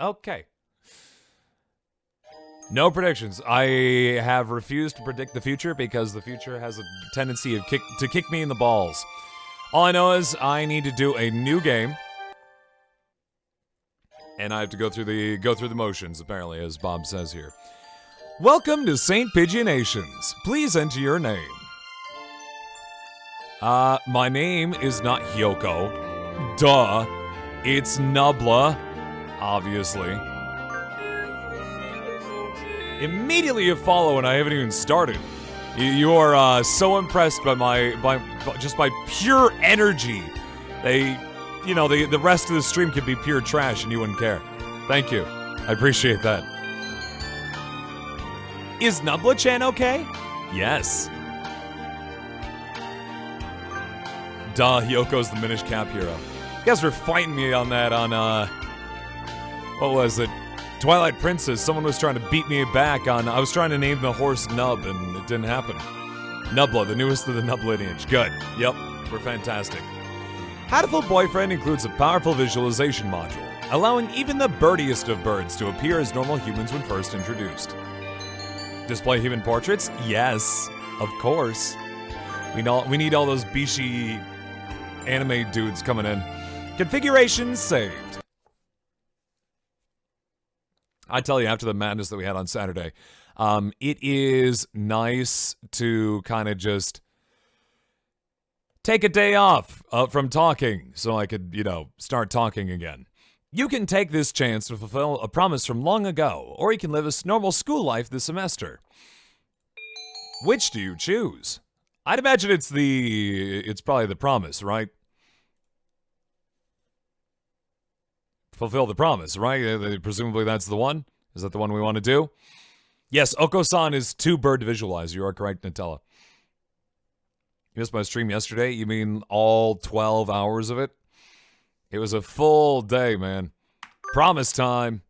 Okay. No predictions. I have refused to predict the future because the future has a tendency to kick me in the balls. All I know is I need to do a new game, and I have to go through the motions, apparently, as Bob says here. Welcome to St. Pigeonations. Please enter your name. My name is not Hyoko. Duh. It's Nubla, obviously. Immediately you follow and I haven't even started. You are so impressed by just by pure energy. The rest of the stream could be pure trash and you wouldn't care. Thank you. I appreciate that. Is Nubla-chan okay? Yes. Duh, Hyoko's the Minish Cap hero. You guys were fighting me on that what was it? Twilight Princess. Someone was trying to beat me back on, I was trying to name the horse Nub and it didn't happen. Nubla, the newest of the Nub lineage. Good. Yep, we're fantastic. Hatoful Boyfriend includes a powerful visualization module, allowing even the birdiest of birds to appear as normal humans when first introduced. Display human portraits? Yes, of course. We need all those Bishi anime dudes coming in. Configuration saved. I tell you, after the madness that we had on Saturday, it is nice to kind of just take a day off from talking so I could, start talking again. You can take this chance to fulfill a promise from long ago, or you can live a normal school life this semester. Which do you choose? I'd imagine it's probably the promise, right? Fulfill the promise, right? Presumably that's the one? Is that the one we want to do? Yes, Oko-san is too bird to visualize. You are correct, Nutella. You missed my stream yesterday? You mean all 12 hours of it? It was a full day, man. Promise time.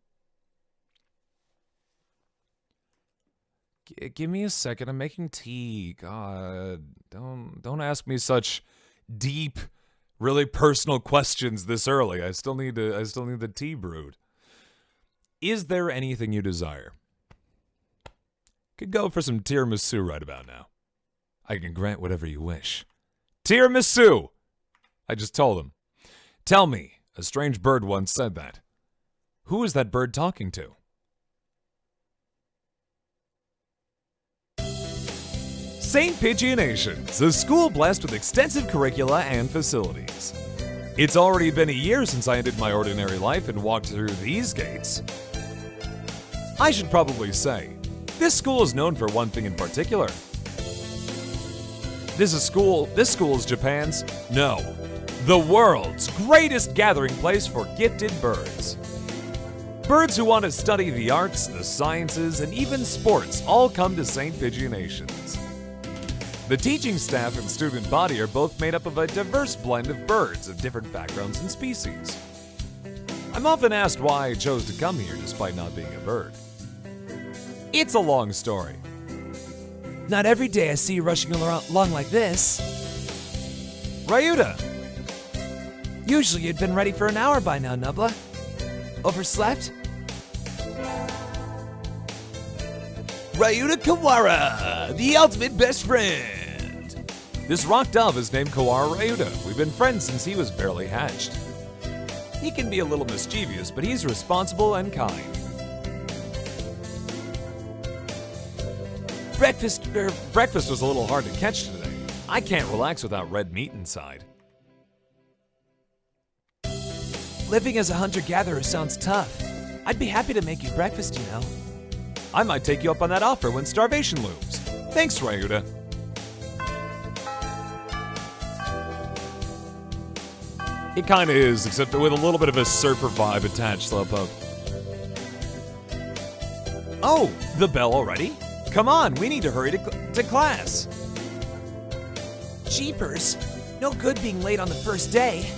Give me a second. I'm making tea. God, don't ask me such deep, really personal questions this early. I still need the tea brewed. Is there anything you desire? Could go for some tiramisu right about now. I can grant whatever you wish. Tiramisu! I just told him. Tell me, a strange bird once said that. Who is that bird talking to? St. Pigeonations, a school blessed with extensive curricula and facilities. It's already been a year since I ended my ordinary life and walked through these gates. I should probably say, this school is known for one thing in particular. This school is Japan's, no, the world's greatest gathering place for gifted birds. Birds who want to study the arts, the sciences, and even sports all come to St. Pigeonations. The teaching staff and student body are both made up of a diverse blend of birds of different backgrounds and species. I'm often asked why I chose to come here despite not being a bird. It's a long story. Not every day I see you rushing along like this. Ryuta! Usually you'd been ready for an hour by now, Nubla. Overslept? Ryuta Kawara, the ultimate best friend! This rock dove is named Kawara Ryuta. We've been friends since he was barely hatched. He can be a little mischievous, but he's responsible and kind. Breakfast was a little hard to catch today. I can't relax without red meat inside. Living as a hunter-gatherer sounds tough. I'd be happy to make you breakfast, you know. I might take you up on that offer when starvation looms. Thanks, Ryuta. It kinda is, except with a little bit of a surfer vibe attached, Slowpoke. Oh, the bell already? Come on, we need to hurry to class. Jeepers, no good being late on the first day.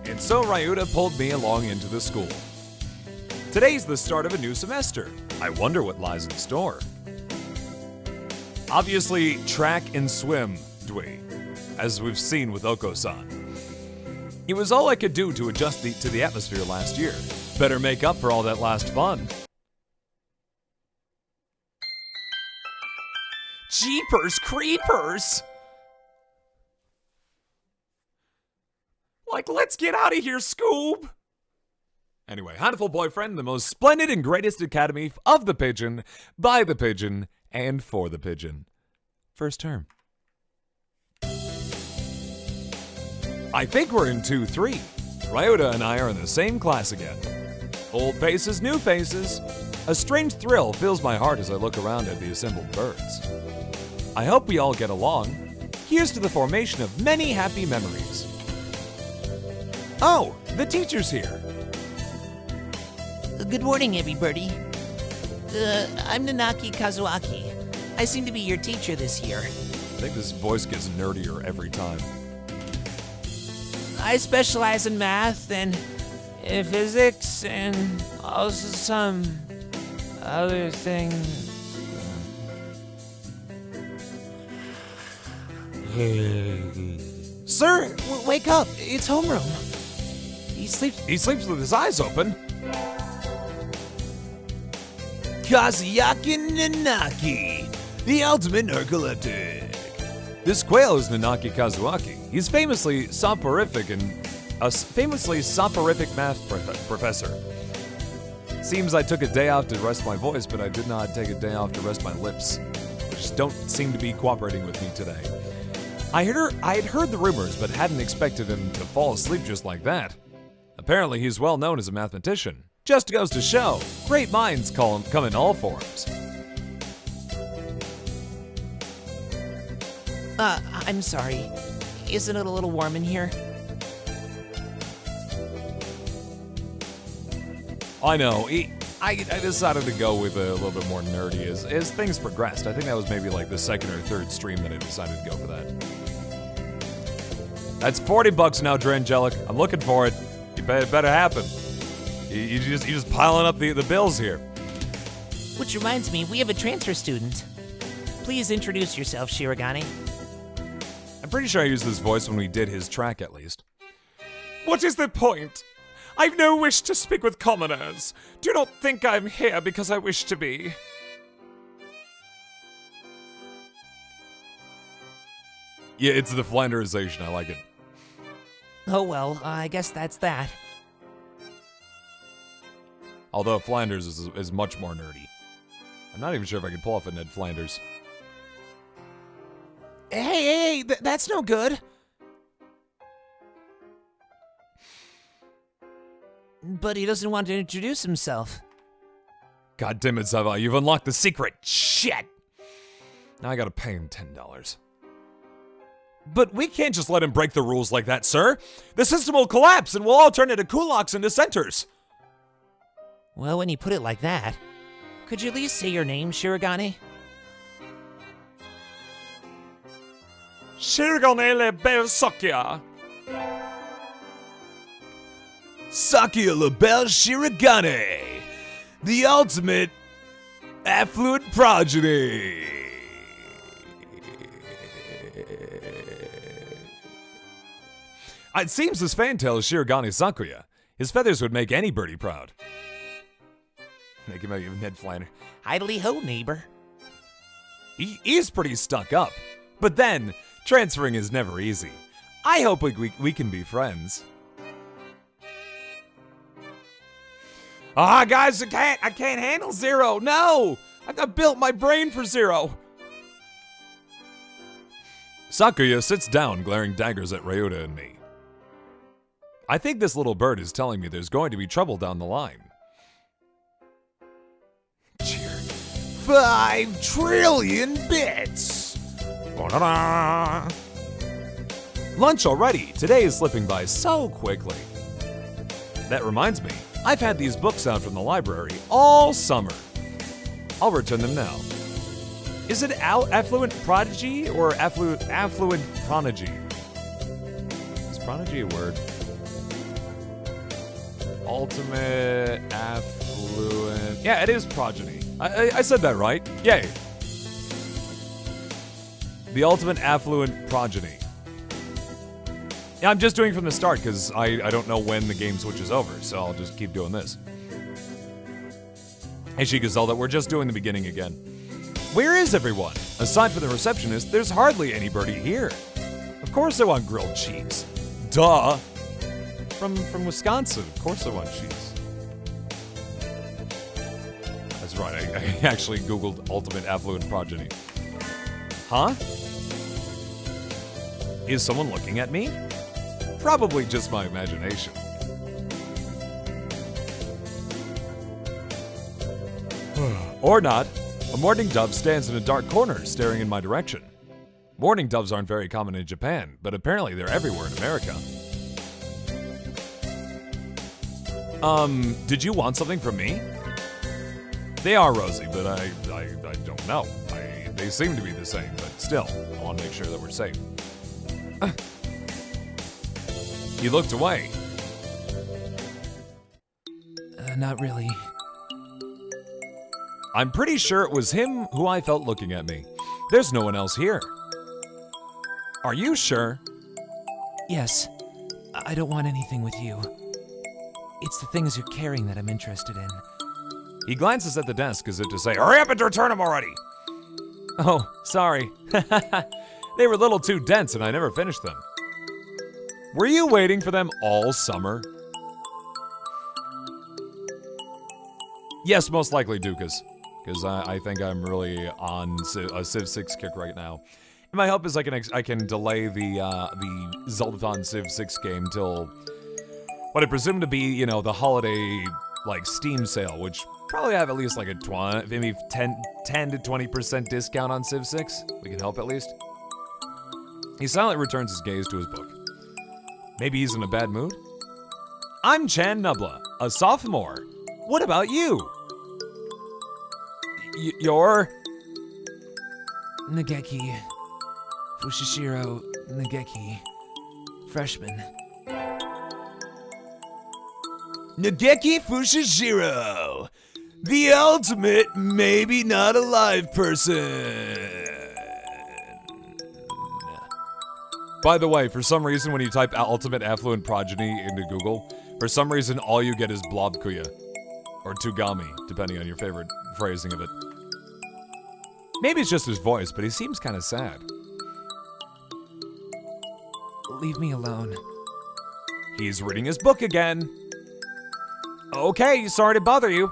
And so Ryuta pulled me along into the school. Today's the start of a new semester. I wonder what lies in store. Obviously, track and swim, Dwee, as we've seen with Oko-san. It was all I could do to adjust to the atmosphere last year. Better make up for all that last fun. Jeepers creepers! Like, let's get out of here, Scoob! Anyway, Hatoful Boyfriend, the most splendid and greatest academy of the pigeon, by the pigeon, and for the pigeon. First term. I think we're in 2-3. Ryota and I are in the same class again. Old faces, new faces. A strange thrill fills my heart as I look around at the assembled birds. I hope we all get along. Here's to the formation of many happy memories. Oh, the teacher's here. Good morning, everybody. I'm Nanaki Kazuaki. I seem to be your teacher this year. I think this voice gets nerdier every time. I specialize in math and physics and also some other things. Sir, wake up. It's homeroom. He sleeps with his eyes open. Kazuyaki Nanaki, the ultimate narcoleptic. This quail is Nanaki Kazuaki. He's famously soporific math professor. Seems I took a day off to rest my voice, but I did not take a day off to rest my lips, which don't seem to be cooperating with me today. I had heard the rumors, but hadn't expected him to fall asleep just like that. Apparently, he's well known as a mathematician. Just goes to show, great minds come in all forms. I'm sorry. Isn't it a little warm in here? I know. I decided to go with a little bit more nerdy as things progressed. I think that was maybe like the second or third stream that I decided to go for that. That's $40 now, Drangelic. I'm looking for it. It better happen. You're just piling up the bills here. Which reminds me, we have a transfer student. Please introduce yourself, Shirogane. I'm pretty sure I used this voice when we did his track, at least. What is the point? I've no wish to speak with commoners. Do not think I'm here because I wish to be. Yeah, it's the Flanderization. I like it. Oh well, I guess that's that. Although Flanders is much more nerdy. I'm not even sure if I can pull off a Ned Flanders. Hey, that's no good. But he doesn't want to introduce himself. God damn it, Zava, you've unlocked the secret. Shit! Now I gotta pay him $10. But we can't just let him break the rules like that, sir. The system will collapse and we'll all turn into kulaks and dissenters. Well, when you put it like that, could you at least say your name, Shirogane? Shirogane LeBelle Sakia. Sakia LeBelle Shirogane, the ultimate affluent progeny. It seems this fantail is Shirogane Sakuya. His feathers would make any birdie proud. Make him a Ned Flanner. Idly ho, neighbor. He is pretty stuck up. But then, transferring is never easy. I hope we can be friends. Ah, guys, I can't handle Zero. No! I've built my brain for Zero. Sakuya sits down, glaring daggers at Ryota and me. I think this little bird is telling me there's going to be trouble down the line. Cheer. 5 trillion bits! Ba-da-da. Lunch already. Today is slipping by so quickly. That reminds me, I've had these books out from the library all summer. I'll return them now. Is it affluent prodigy or affluent prodigy? Is prodigy a word? Ultimate affluent. Yeah, it is progeny. I said that right. Yay. The ultimate affluent progeny. Yeah, I'm just doing from the start because I don't know when the game switches over, so I'll just keep doing this. Hey, Shikazelda, we're just doing the beginning again. Where is everyone? Aside from the receptionist, there's hardly anybody here. Of course I want grilled cheese. Duh. From Wisconsin, of course I want cheese. That's right, I actually Googled Ultimate Affluent Progeny. Huh? Is someone looking at me? Probably just my imagination. Or not. A mourning dove stands in a dark corner, staring in my direction. Mourning doves aren't very common in Japan, but apparently they're everywhere in America. Did you want something from me? They are rosy, but I don't know. They seem to be the same, but still, I want to make sure that we're safe. He looked away. Not really. I'm pretty sure it was him who I felt looking at me. There's no one else here. Are you sure? Yes. I don't want anything with you. It's the things you're carrying that I'm interested in. He glances at the desk as if to say, hurry up and return them already! Oh, sorry. They were a little too dense and I never finished them. Were you waiting for them all summer? Yes, most likely, Dukas. Because I think I'm really on a Civ 6 kick right now. And my hope is I can delay the Zeldathon Civ 6 game till what I presume to be, you know, the holiday like Steam sale, which probably have at least like a maybe 10 to 20% discount on Civ 6. We can help at least. He silently returns his gaze to his book. Maybe he's in a bad mood? I'm Chan Nubla, a sophomore. What about you? You're... Nageki. Fushishiro Nageki. Freshman. Nageki Fushishiro. The ultimate, maybe not alive person. By the way, for some reason, when you type Ultimate Affluent Progeny into Google, for some reason, all you get is Blobkuya. Or Tugami, depending on your favorite phrasing of it. Maybe it's just his voice, but he seems kind of sad. Leave me alone. He's reading his book again. Okay, sorry to bother you.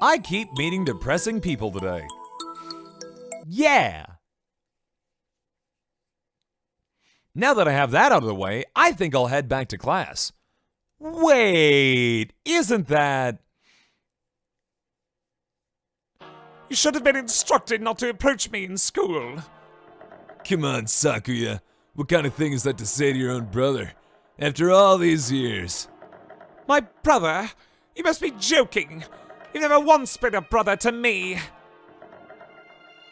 I keep meeting depressing people today. Yeah. Now that I have that out of the way, I think I'll head back to class. Wait, isn't that... You should have been instructed not to approach me in school. Come on, Sakuya. What kind of thing is that to say to your own brother? After all these years. My brother? You must be joking. You've never once been a brother to me.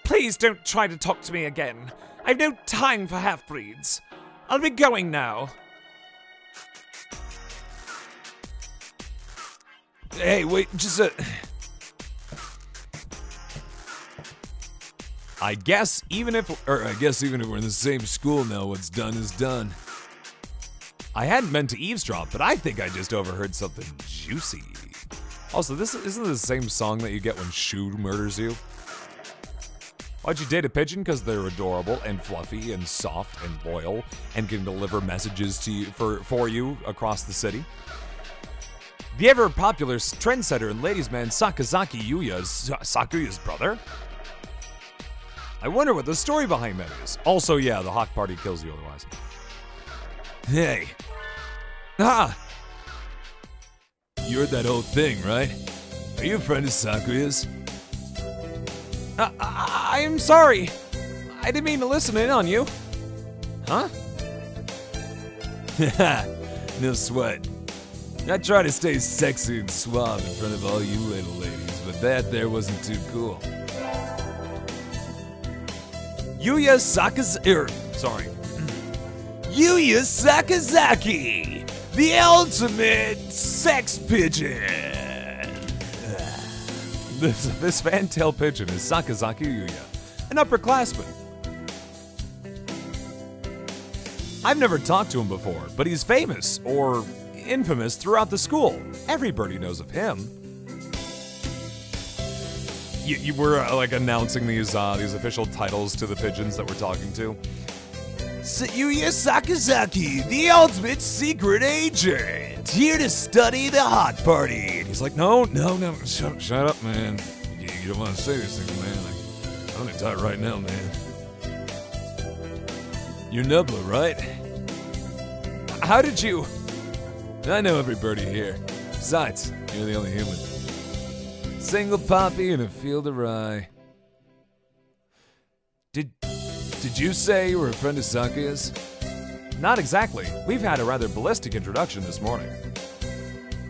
Please don't try to talk to me again. I've no time for half-breeds. I'll be going now. Hey, wait, just a... I guess even if we're in the same school now, what's done is done. I hadn't meant to eavesdrop, but I think I just overheard something juicy. Also, this isn't the same song that you get when Shu murders you. Why'd you date a pigeon? Because they're adorable and fluffy and soft and loyal and can deliver messages to you for you across the city. The ever popular trendsetter and ladies' man Sakazaki Yuya is Sakuya's brother. I wonder what the story behind that is. Also, yeah, the hawk party kills you otherwise. Hey. Ah! You heard that old thing, right? Are you a friend of Sakuya's? I'm sorry. I didn't mean to listen in on you. Huh? No sweat. I try to stay sexy and suave in front of all you little ladies, but that there wasn't too cool. Yuya Sakazaki, the ultimate sex pigeon. This fantail pigeon is Sakazaki Yuya, an upperclassman. I've never talked to him before, but he's famous, or infamous, throughout the school. Everybody knows of him. You were like announcing these official titles to the pigeons that we're talking to. Sayuya Sakazaki, the ultimate secret agent, here to study the hot party. And he's like, no, shut up, man. You don't want to say this thing, man. I'm gonna tell it right now, man. You're Nubla, right? How did you? I know everybody here. Besides, you're the only human. Single poppy in a field of rye. Did you say you were a friend of Sakuya's? Not exactly. We've had a rather ballistic introduction this morning.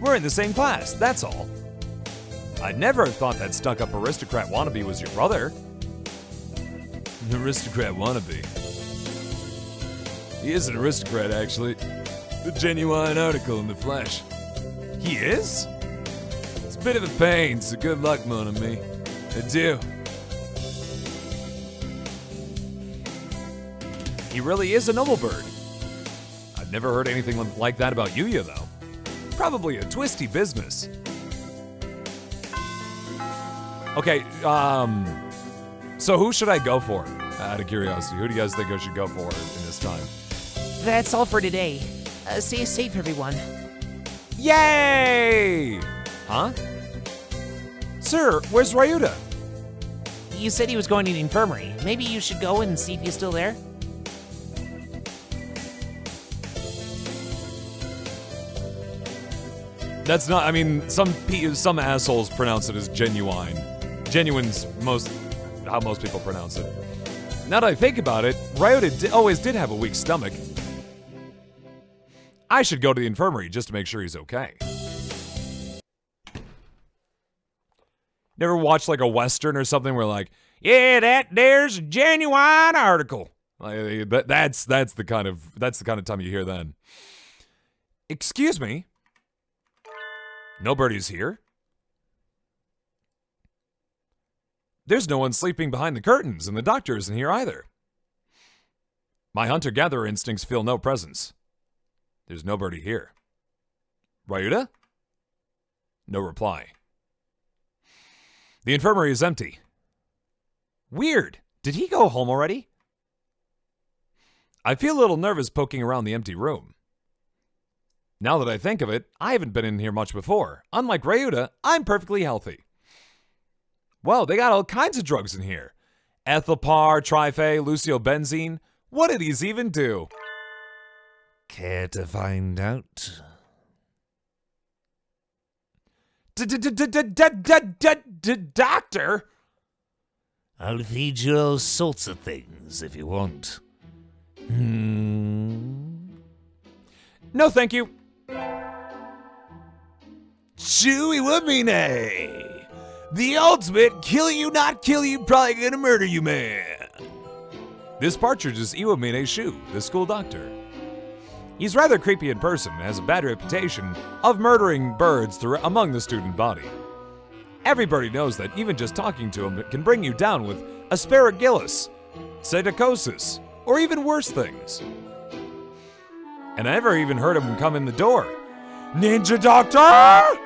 We're in the same class, that's all. I'd never have thought that stuck-up aristocrat wannabe was your brother. An aristocrat wannabe? He is an aristocrat, actually. The genuine article in the flesh. He is? It's a bit of a pain, so good luck, mon ami. Adieu. He really is a noble bird. I've never heard anything like that about Yuya, though. Probably a twisty business. Okay, so who should I go for? Out of curiosity, who do you guys think I should go for in this time? That's all for today. Stay safe, everyone. Yay! Huh? Sir, where's Ryuta? You said he was going to the infirmary. Maybe you should go and see if he's still there? That's not, I mean, some assholes pronounce it as genuine. Genuine's how most people pronounce it. Now that I think about it, Ryota always did have a weak stomach. I should go to the infirmary just to make sure he's okay. Never watched like a Western or something where like, yeah, there's a genuine article. Like, that's the kind of time you hear then. Excuse me? Nobody's here? There's no one sleeping behind the curtains, and the doctor isn't here either. My hunter-gatherer instincts feel no presence. There's nobody here. Ryuta? No reply. The infirmary is empty. Weird. Did he go home already? I feel a little nervous poking around the empty room. Now that I think of it, I haven't been in here much before. Unlike Ryuta, I'm perfectly healthy. Well, they got all kinds of drugs in here. Ethylpar, Trife, Luciobenzene. What did these even do? Care to find out? Doctor? I'll feed you all sorts of things if you want. No, thank you. Chewy Wamine! The ultimate kill you, not kill you, probably gonna murder you man! This partridge is Iwamine Shu, the school doctor. He's rather creepy in person and has a bad reputation of murdering birds among the student body. Everybody knows that even just talking to him can bring you down with asparagus, psittacosis, or even worse things. And I never even heard him come in the door. Ninja Doctor!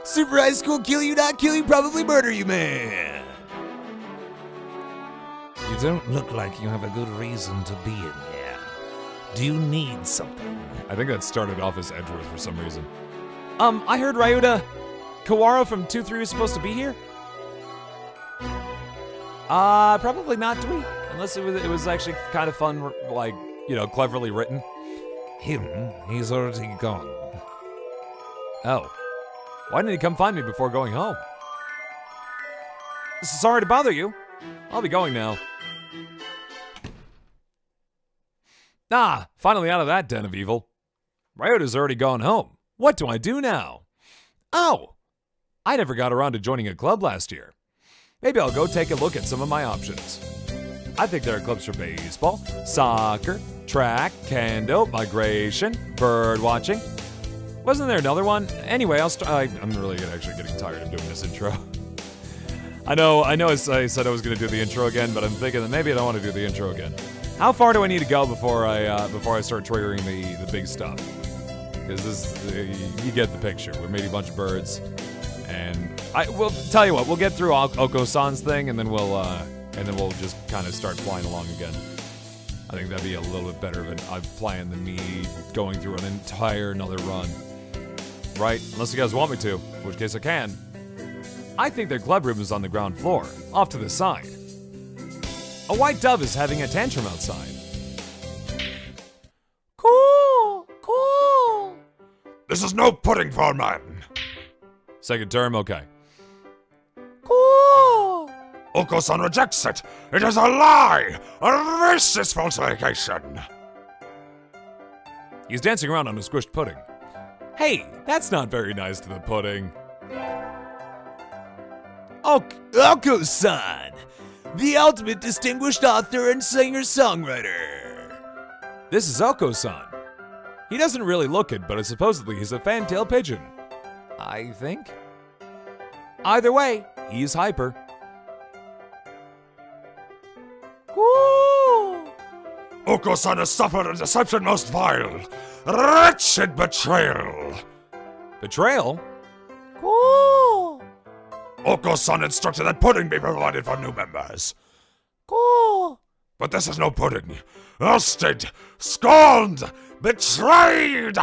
Super high school kill you, not kill you, probably murder you man! You don't look like you have a good reason to be in here. Do you need something? I think that started off as Edgeworth for some reason. I heard Ryuta Kawara from 2-3 was supposed to be here? Probably not, do we? Unless it was actually kind of fun, like, you know, cleverly written. He's already gone. Oh. Why didn't he come find me before going home? Sorry to bother you. I'll be going now. Finally out of that den of evil. Ryuta's already gone home. What do I do now? Oh, I never got around to joining a club last year. Maybe I'll go take a look at some of my options. I think there are clubs for baseball, soccer, track, kendo, migration, bird watching. Wasn't there another one? Anyway, I'm really actually getting tired of doing this intro. I know I said I was going to do the intro again, but I'm thinking that maybe I don't want to do the intro again. How far do I need to go before I start triggering the big stuff? Because you get the picture. We're meeting a bunch of birds, and we'll tell you what. We'll get through Oko-san's thing, and then we'll just kind of start flying along again. I think that'd be a little bit better of a plan than me going through an entire another run. Right? Unless you guys want me to, in which case I can. I think their club room is on the ground floor, off to the side. A white dove is having a tantrum outside. Cool, cool. This is no pudding for man. Second term, okay. Cool. Oko-san rejects it. It is a lie. A racist falsification. He's dancing around on a squished pudding. Hey, that's not very nice to the pudding. Oko-san, the ultimate distinguished author and singer-songwriter. This is Oko-san. He doesn't really look it, but supposedly he's a fantail pigeon. I think. Either way, he's hyper. Cool. Oko-san has suffered a deception most vile. Wretched betrayal. Betrayal? Cool. Oko-san instructed that pudding be provided for new members. Cool. But this is no pudding. Ousted, scorned, betrayed,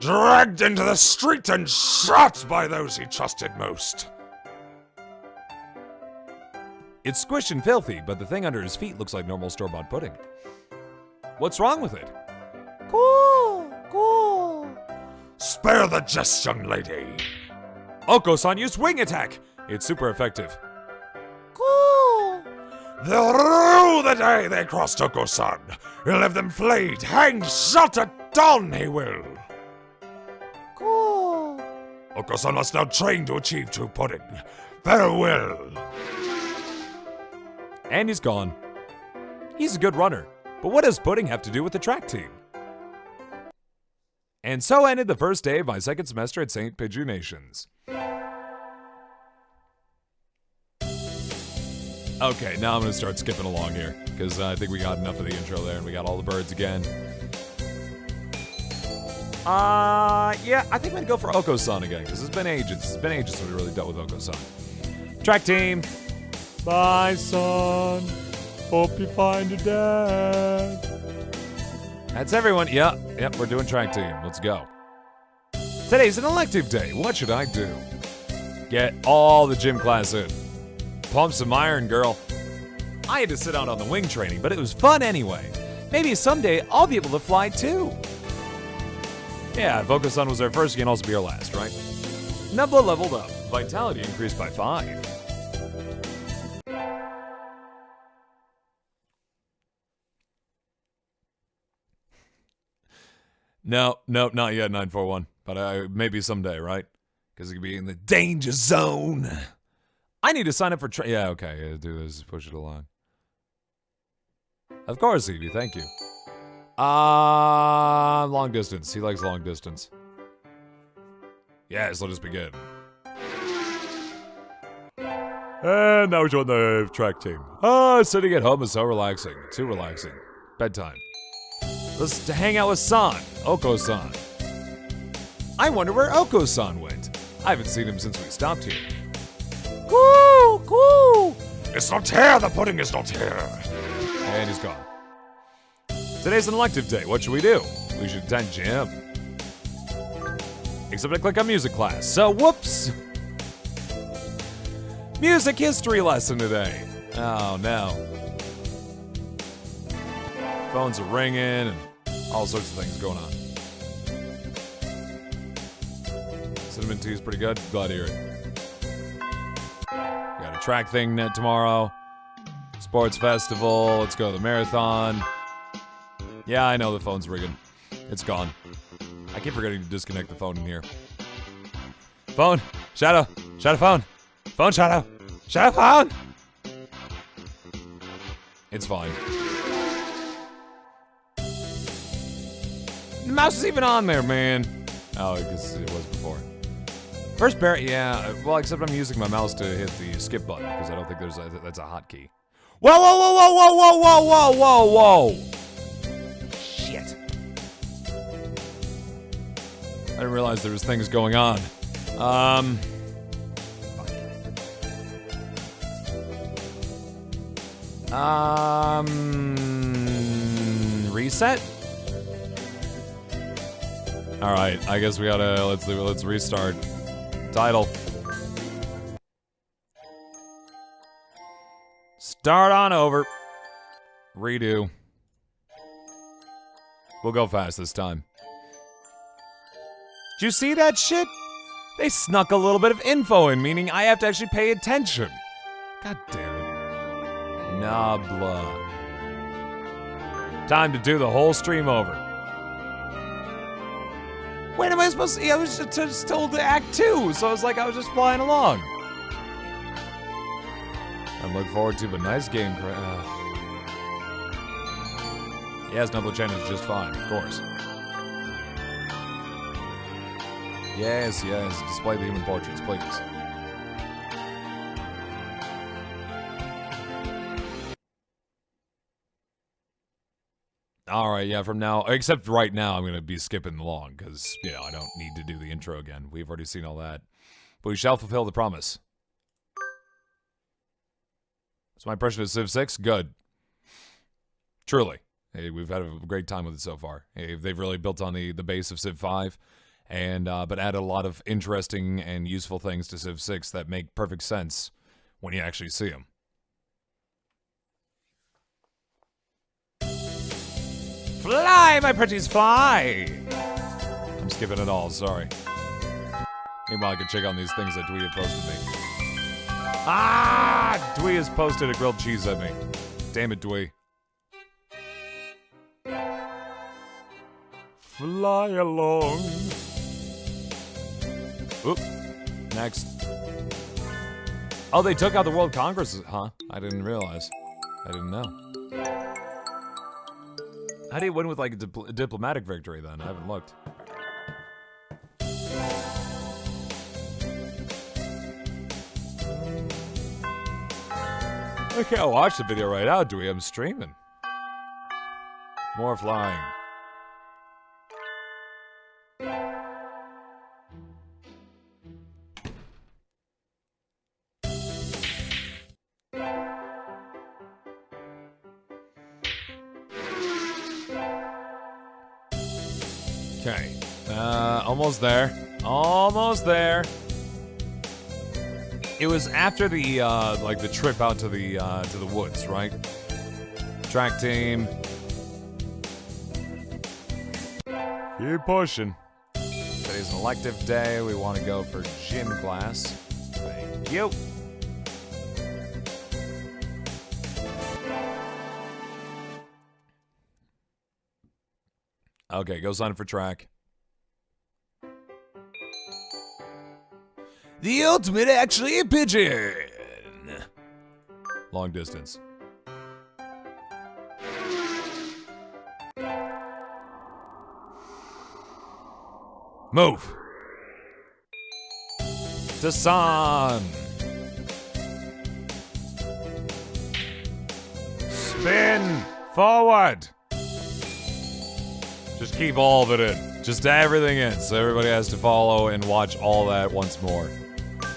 dragged into the street and shot by those he trusted most. It's squished and filthy, but the thing under his feet looks like normal store-bought pudding. What's wrong with it? Cool. Cool. Spare the jest, young lady. Oko-san used wing attack! It's super effective. Cool. They'll rue the day they crossed Oko-san. He'll have them flayed, hanged, shot at dawn, he will. Cool. Oko-san must now train to achieve true pudding. Farewell. And he's gone. He's a good runner, but what does pudding have to do with the track team? And so ended the first day of my second semester at St. Pigeonations. Okay, now I'm gonna start skipping along here, because I think we got enough of the intro there, and we got all the birds again. Yeah, I think I'm gonna go for Oko-san again, because it's been ages. It's been ages since we really dealt with Oko-san. Track team. Bye, son. Hope you find your dad. That's everyone. Yep, we're doing track team. Let's go. Today's an elective day. What should I do? Get all the gym class in. Pump some iron, girl. I had to sit out on the wing training, but it was fun anyway. Maybe someday I'll be able to fly too. Yeah, if Oko-san was our first, he can also be our last, right? Nebula leveled up. Vitality increased by 5. No, not yet, 941. But maybe someday, right? Because it could be in the danger zone. I need to sign up for yeah, okay, do this, push it along. Of course, Evie, thank you. Long distance. He likes long distance. Yes, let us begin. And now we join the track team. Sitting at home is so relaxing. Too relaxing. Bedtime. Let's hang out with San, Oko-san. I wonder where Oko-san went. I haven't seen him since we stopped here. Cool. It's not here, the pudding is not here. And he's gone. Today's an elective day. What should we do? We should attend gym. Except I click on music class. So, whoops. Music history lesson today. Oh, no. Phones are ringing and all sorts of things going on. Cinnamon tea is pretty good. Glad to hear it. Got a track thing tomorrow. Sports festival. Let's go to the marathon. Yeah, I know the phone's ringing. It's gone. I keep forgetting to disconnect the phone in here. Phone. Shadow. Shadow phone. Phone Shadow. Shadow phone. It's fine. The mouse is even on there, man. Oh, because it was before. First parry, yeah. Well, except I'm using my mouse to hit the skip button because I don't think that's a hotkey. Whoa, whoa, whoa, whoa, whoa, whoa, whoa, whoa, whoa, whoa! Shit. I didn't realize there was things going on. Reset? Alright, I guess we gotta, let's restart. Title. Start on over. Redo. We'll go fast this time. Did you see that shit? They snuck a little bit of info in, meaning I have to actually pay attention. God damn it. Nabla. Time to do the whole stream over. Wait, am I supposed to? I was just told to act 2, so I was like, I was just flying along. I look forward to a nice game. Yes, Nabla Chen is just fine, of course. Yes, yes, display the human portraits, please. Alright, yeah, from now, except right now, I'm gonna be skipping along, because, you know, I don't need to do the intro again. We've already seen all that. But we shall fulfill the promise. So my impression of Civ 6? Good. Truly. Hey, we've had a great time with it so far. Hey, they've really built on the base of Civ 5, and, but added a lot of interesting and useful things to Civ 6 that make perfect sense when you actually see them. Fly, my pretties, fly! I'm skipping it all, sorry. Meanwhile, I can check on these things that Dwee had posted me. Ah! Dwee has posted a grilled cheese at me. Damn it, Dwee. Fly along. Oop. Next. Oh, they took out the World Congress, huh? I didn't realize. I didn't know. How do you win with, like, a diplomatic victory, then? I haven't looked. I can't watch the video right now, Dewey. I'm streaming. More flying. Okay, almost there. Almost there. It was after the, like the trip out to the woods, right? Track team. Keep pushing. Today's an elective day. We want to go for gym class. Thank you. Okay, go sign up for track. The ultimate actually a pigeon. Long distance. Move. To San. Spin forward. Just keep all of it in. Just everything in. So everybody has to follow and watch all that once more.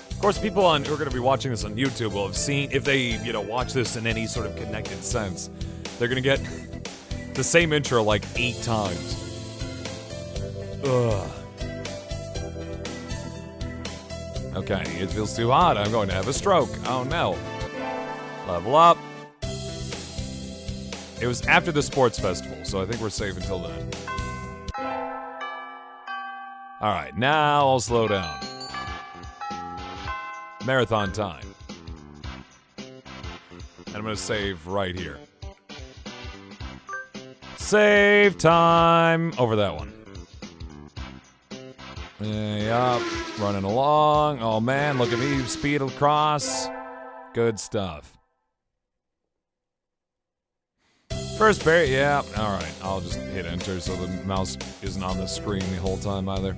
Of course, people who are going to be watching this on YouTube will have seen, if they, you know, watch this in any sort of connected sense, they're going to get the same intro like 8 times. Ugh. Okay, it feels too hot. I'm going to have a stroke. Oh no. Level up. It was after the sports festival, so I think we're safe until then. Alright, now I'll slow down. Marathon time. And I'm gonna save right here. Save time over that one. Yup, running along. Oh man, look at me speed across. Good stuff. First parry, yeah, alright. I'll just hit enter so the mouse isn't on the screen the whole time either.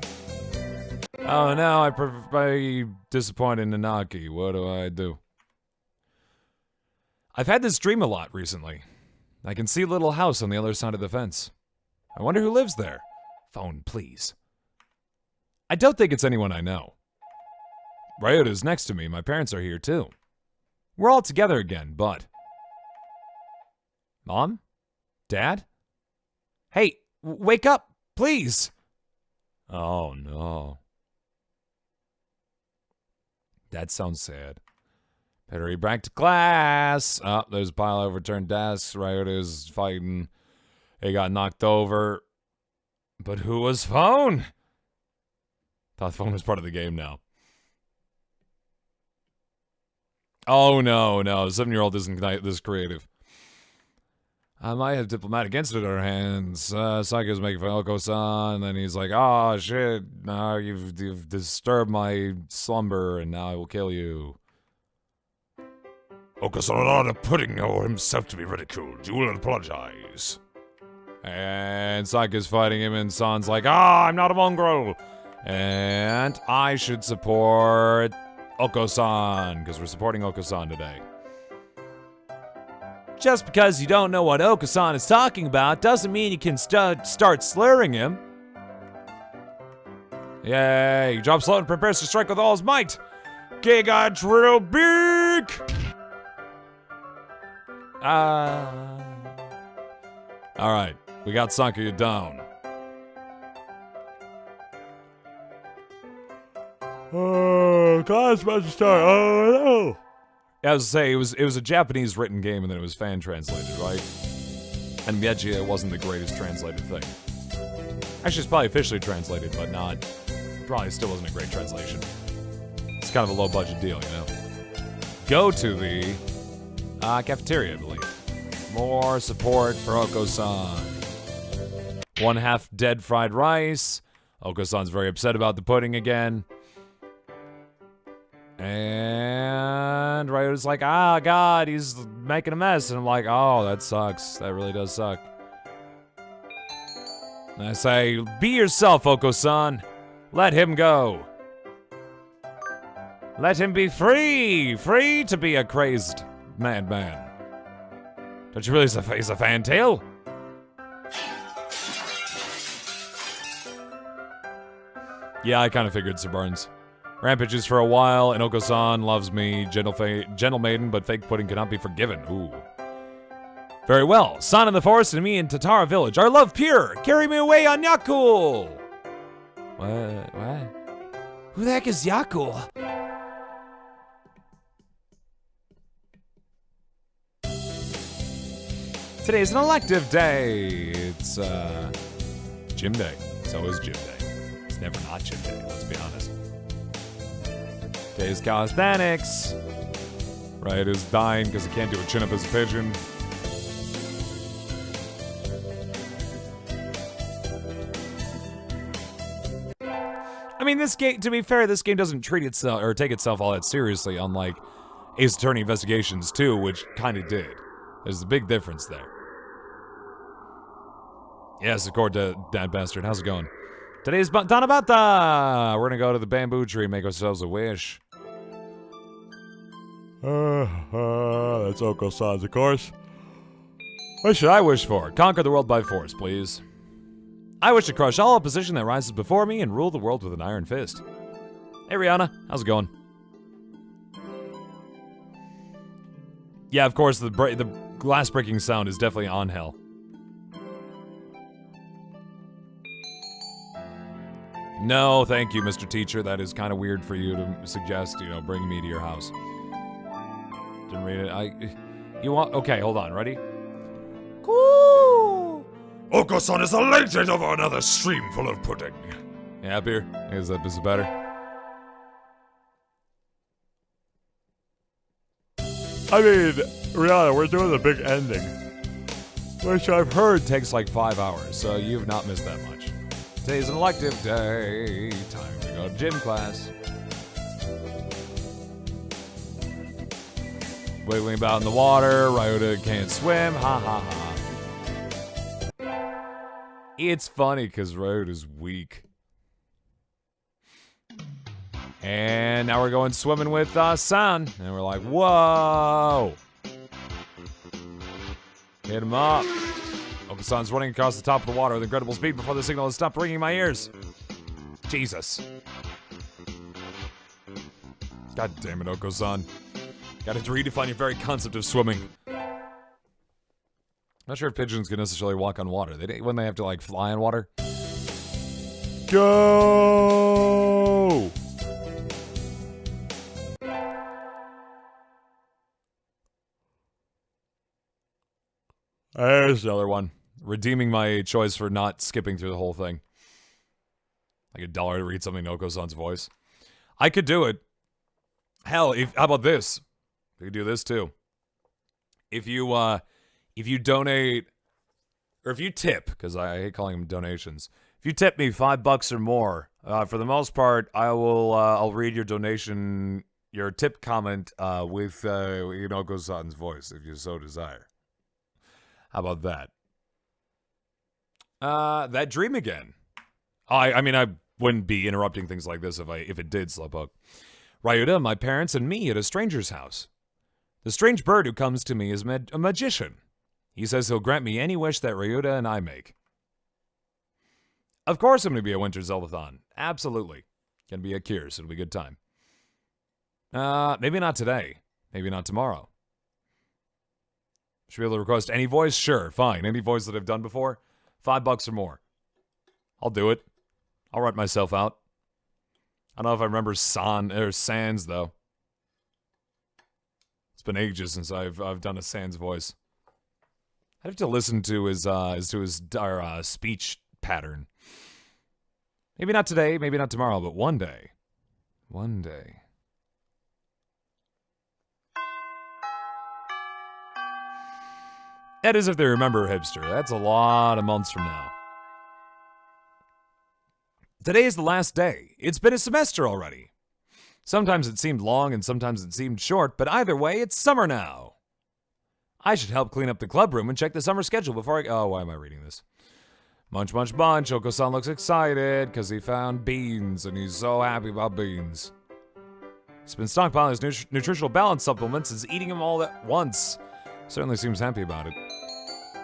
Oh no, I disappointed Nanaki. What do I do? I've had this dream a lot recently. I can see a little house on the other side of the fence. I wonder who lives there. Phone, please. I don't think it's anyone I know. Ryota's next to me. My parents are here too. We're all together again, but... Mom? Dad? Hey, wake up, please! Oh no. That sounds sad. Better hurry back to class. Oh, there's a pile of overturned desks. Ryota's fighting. He got knocked over. But who was Phone? Thought Phone was part of the game now. Oh no, no. The 7-year-old isn't this creative. I might have diplomatic incident on our hands. Saika's making fun of Oko-san, and then he's like, "Oh shit, now you've disturbed my slumber, and now I will kill you." Oko-san allowed a pudding or himself to be ridiculed. You will apologize. And Saika's fighting him, and San's like, I'm not a mongrel. And I should support Oko-san, because we're supporting Oko-san today. Just because you don't know what Oko-san is talking about doesn't mean you can start slurring him. Yay, he drops low and prepares to strike with all his might. Giga Drill Beak! Alright, we got Sakuya down. Oh, class about to start. Oh no! I was to say, it was a Japanese written game and then it was fan translated, right? And Meiji, it wasn't the greatest translated thing. Actually, it's probably officially translated, but not. Probably still wasn't a great translation. It's kind of a low budget deal, you know? Go to the cafeteria, I believe. More support for Oko-san. 1/2 dead fried rice. Oko-san's very upset about the pudding again. And Ryota's like, God, he's making a mess. And I'm like, oh, that sucks. That really does suck. And I say, be yourself, Oko-san. Let him go. Let him be free. Free to be a crazed madman. Don't you realize he's a fantail? Yeah, I kind of figured, Sir Burns. Rampages for a while, and Oko-san loves me. Gentle maiden, but fake pudding cannot be forgiven. Ooh. Very well. San in the forest and me in Tatara village. Our love pure. Carry me away on Yakul. What? Who the heck is Yakul? Today's an elective day. It's, gym day. It's always gym day. It's never not gym day, let's be honest. Today's calisthenics. Right, is dying because he can't do a chin-up as a pigeon. I mean, this game, to be fair, this game doesn't treat itself, or take itself all that seriously, unlike Ace Attorney Investigations 2, which kind of did. There's a big difference there. Yes, accord to that bastard. How's it going? Today's Tanabata! We're gonna go to the bamboo tree and make ourselves a wish. That's Oko-san's, of course. What should I wish for? Conquer the world by force, please. I wish to crush all opposition that rises before me and rule the world with an iron fist. Hey, Rihanna. How's it going? Yeah, of course, the glass breaking sound is definitely on hell. No, thank you, Mr. Teacher. That is kind of weird for you to suggest, bring me to your house. Didn't read it. You want... Okay, hold on. Ready? Cool. Oko-san is elated over another stream full of pudding. You happier? Is it better? I mean, Rihanna, we're doing the big ending. Which I've heard takes like 5 hours, so you've not missed that much. Today's an elective day. Time to go to gym class. Wiggling about in the water. Ryota can't swim. Ha ha ha. It's funny because Ryota's weak. And now we're going swimming with San. And we're like, whoa. Hit him up. Oko-san's running across the top of the water with incredible speed before the signal has stopped ringing in my ears. Jesus. God damn it, Oko-san. Gotta redefine your very concept of swimming. Not sure if pigeons can necessarily walk on water. When they have to, like, fly on water. Go! There's another one. Redeeming my choice for not skipping through the whole thing. Like $1 to read something in Oko-san's voice. I could do it. Hell, how about this? We could do this too. If you donate, or if you tip, because I hate calling them donations. If you tip me $5 or more, for the most part, I'll read your donation, your tip comment, with Oko-san's voice, if you so desire. How about that? That dream again. I mean, I wouldn't be interrupting things like this if it did slip up. Ryuta, my parents, and me at a stranger's house. The strange bird who comes to me is a magician. He says he'll grant me any wish that Ryuta and I make. Of course I'm going to be a Winter Zeldathon. Absolutely. Gonna be at Kier's. It'll be a good time. Maybe not today. Maybe not tomorrow. Should be able to request any voice? Sure, fine. Any voice that I've done before? $5 or more. I'll do it. I'll write myself out. I don't know if I remember Sans, though. It's been ages since I've done a Sans voice. I have to listen to his speech pattern. Maybe not today, maybe not tomorrow, but one day. One day. That is if they remember Hipster. That's a lot of months from now. Today is the last day. It's been a semester already. Sometimes it seemed long and sometimes it seemed short, but either way, it's summer now. I should help clean up the club room and check the summer schedule before I... Oh, why am I reading this? Munch, munch, munch. Oko-san looks excited because he found beans and he's so happy about beans. He's been stockpiling his nutritional balance supplements and is eating them all at once. Certainly seems happy about it.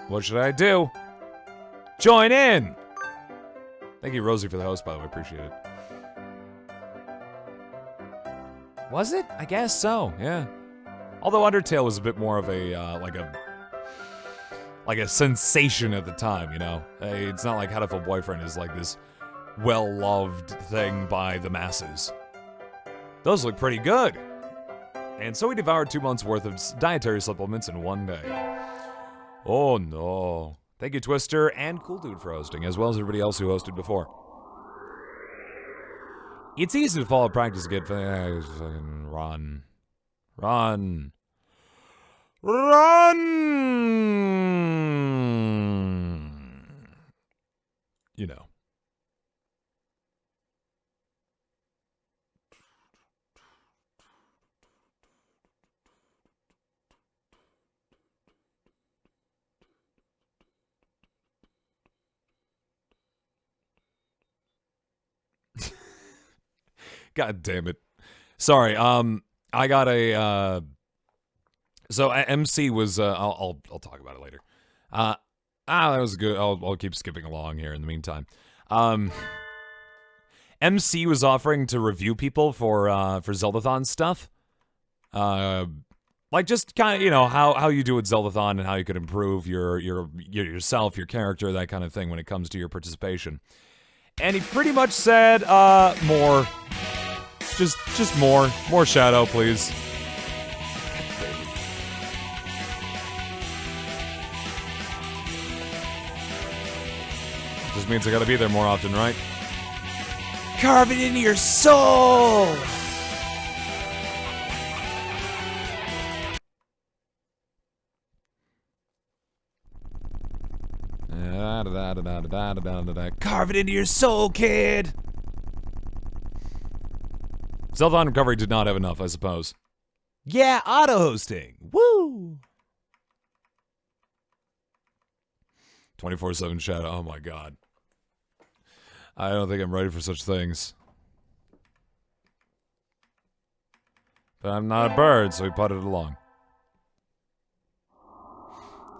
What should I do? Join in! Thank you, Rosie, for the host, by the way. Appreciate it. Was it? I guess so, yeah. Although Undertale was a bit more of a, like a sensation at the time, you know? It's not like Hatoful Boyfriend is like this well-loved thing by the masses. Those look pretty good. And so we devoured 2 months' worth of dietary supplements in one day. Oh no. Thank you, Twister and Cool Dude, for hosting, as well as everybody else who hosted before. It's easy to follow practice and get run. Run. Run! You know. God damn it. Sorry, I got a, so MC was, I'll talk about it later. That was good. I'll keep skipping along here in the meantime. MC was offering to review people for Zeldathon stuff. Like just kind of, you know, how you do at Zeldathon and how you could improve yourself, your character, that kind of thing when it comes to your participation. And he pretty much said, more. Just more Shadow, please. Just means I gotta be there more often, right? Carve it into your soul! Carve it into your soul, kid! Zeldathon Recovery did not have enough, I suppose. Yeah, auto-hosting. Woo! 24/7 Shadow, oh my god. I don't think I'm ready for such things. But I'm not a bird, so we putted along.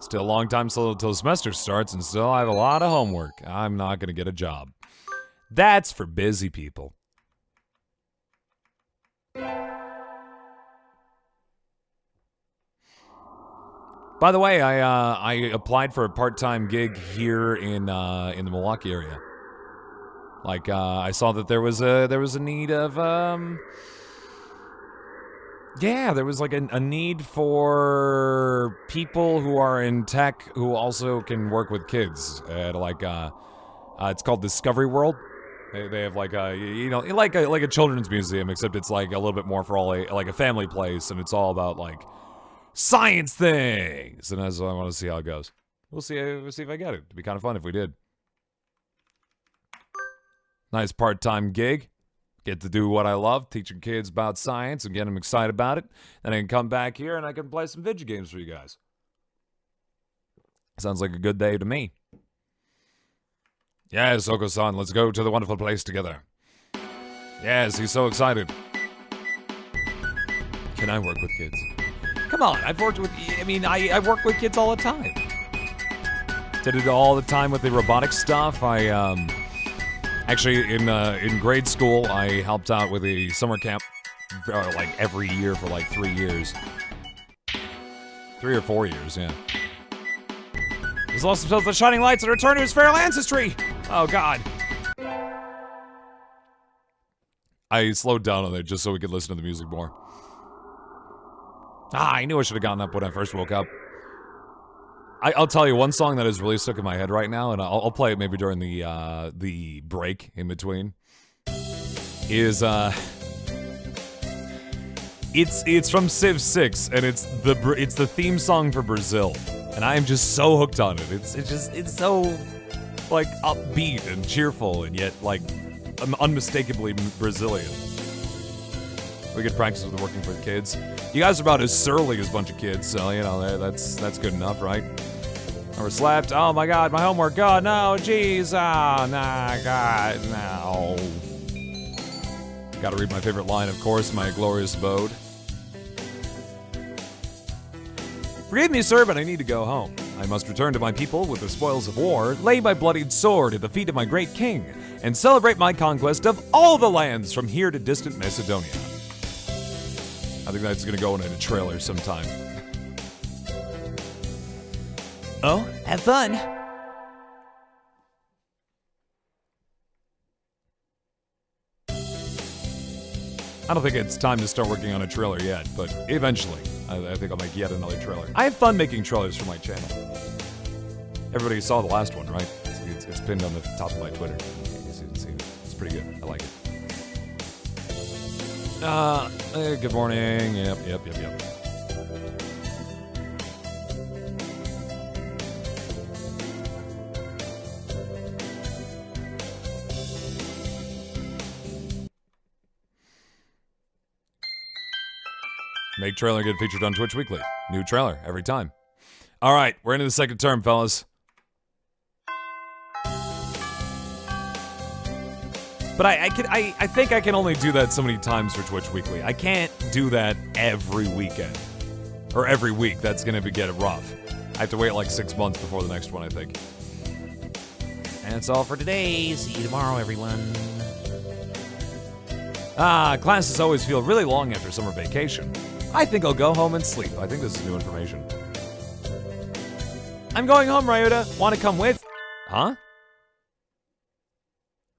Still a long time till the semester starts, and still I have a lot of homework. I'm not going to get a job. That's for busy people. By the way, I applied for a part-time gig here in the Milwaukee area. Like I saw that there was a need of there was like a need for people who are in tech who also can work with kids at like it's called Discovery World. They have like a like a children's museum, except it's like a little bit more for all like a family place, and it's all about like science things. And that's what I want to see how it goes. We'll see if I get it. It'd be kind of fun if we did. Nice part-time gig. Get to do what I love, teaching kids about science and getting them excited about it. Then I can come back here and I can play some video games for you guys. Sounds like a good day to me. Yes, Oko-san, let's go to the wonderful place together. Yes, he's so excited. Can I work with kids? Come on, I work with kids all the time. Did it all the time with the robotic stuff. Actually, in grade school, I helped out with a summer camp like every year for like 3 years. 3 or 4 years, yeah. He's lost himself to the shining lights and returned to his feral ancestry! Oh, God. I slowed down on it just so we could listen to the music more. I knew I should have gotten up when I first woke up. I'll tell you one song that is really stuck in my head right now, and I'll play it maybe during the break in between. Is it's from Civ 6, and it's the theme song for Brazil, and I am just so hooked on it. It's so like upbeat and cheerful, and yet like unmistakably Brazilian. We could practice with working for the kids. You guys are about as surly as a bunch of kids, so you know that's good enough, right? Overslept. Oh my God, my homework. God, no, jeez. Oh, nah, God, no. Gotta read my favorite line, of course, my glorious abode. Forgive me, sir, but I need to go home. I must return to my people with the spoils of war, lay my bloodied sword at the feet of my great king, and celebrate my conquest of all the lands from here to distant Macedonia. I think that's gonna go in a trailer sometime. Oh, have fun. I don't think it's time to start working on a trailer yet, but eventually, I think I'll make yet another trailer. I have fun making trailers for my channel. Everybody saw the last one, right? It's pinned on the top of my Twitter. You can see it. It's pretty good. I like it. Good morning. Yep. Make trailer get featured on Twitch Weekly. New trailer every time. All right, we're into the second term, fellas. But I think I can only do that so many times for Twitch Weekly. I can't do that every weekend. Or every week. That's going to get rough. I have to wait like 6 months before the next one, I think. And that's all for today. See you tomorrow, everyone. Classes always feel really long after summer vacation. I think I'll go home and sleep. I think this is new information. I'm going home, Ryota. Want to come with? Huh?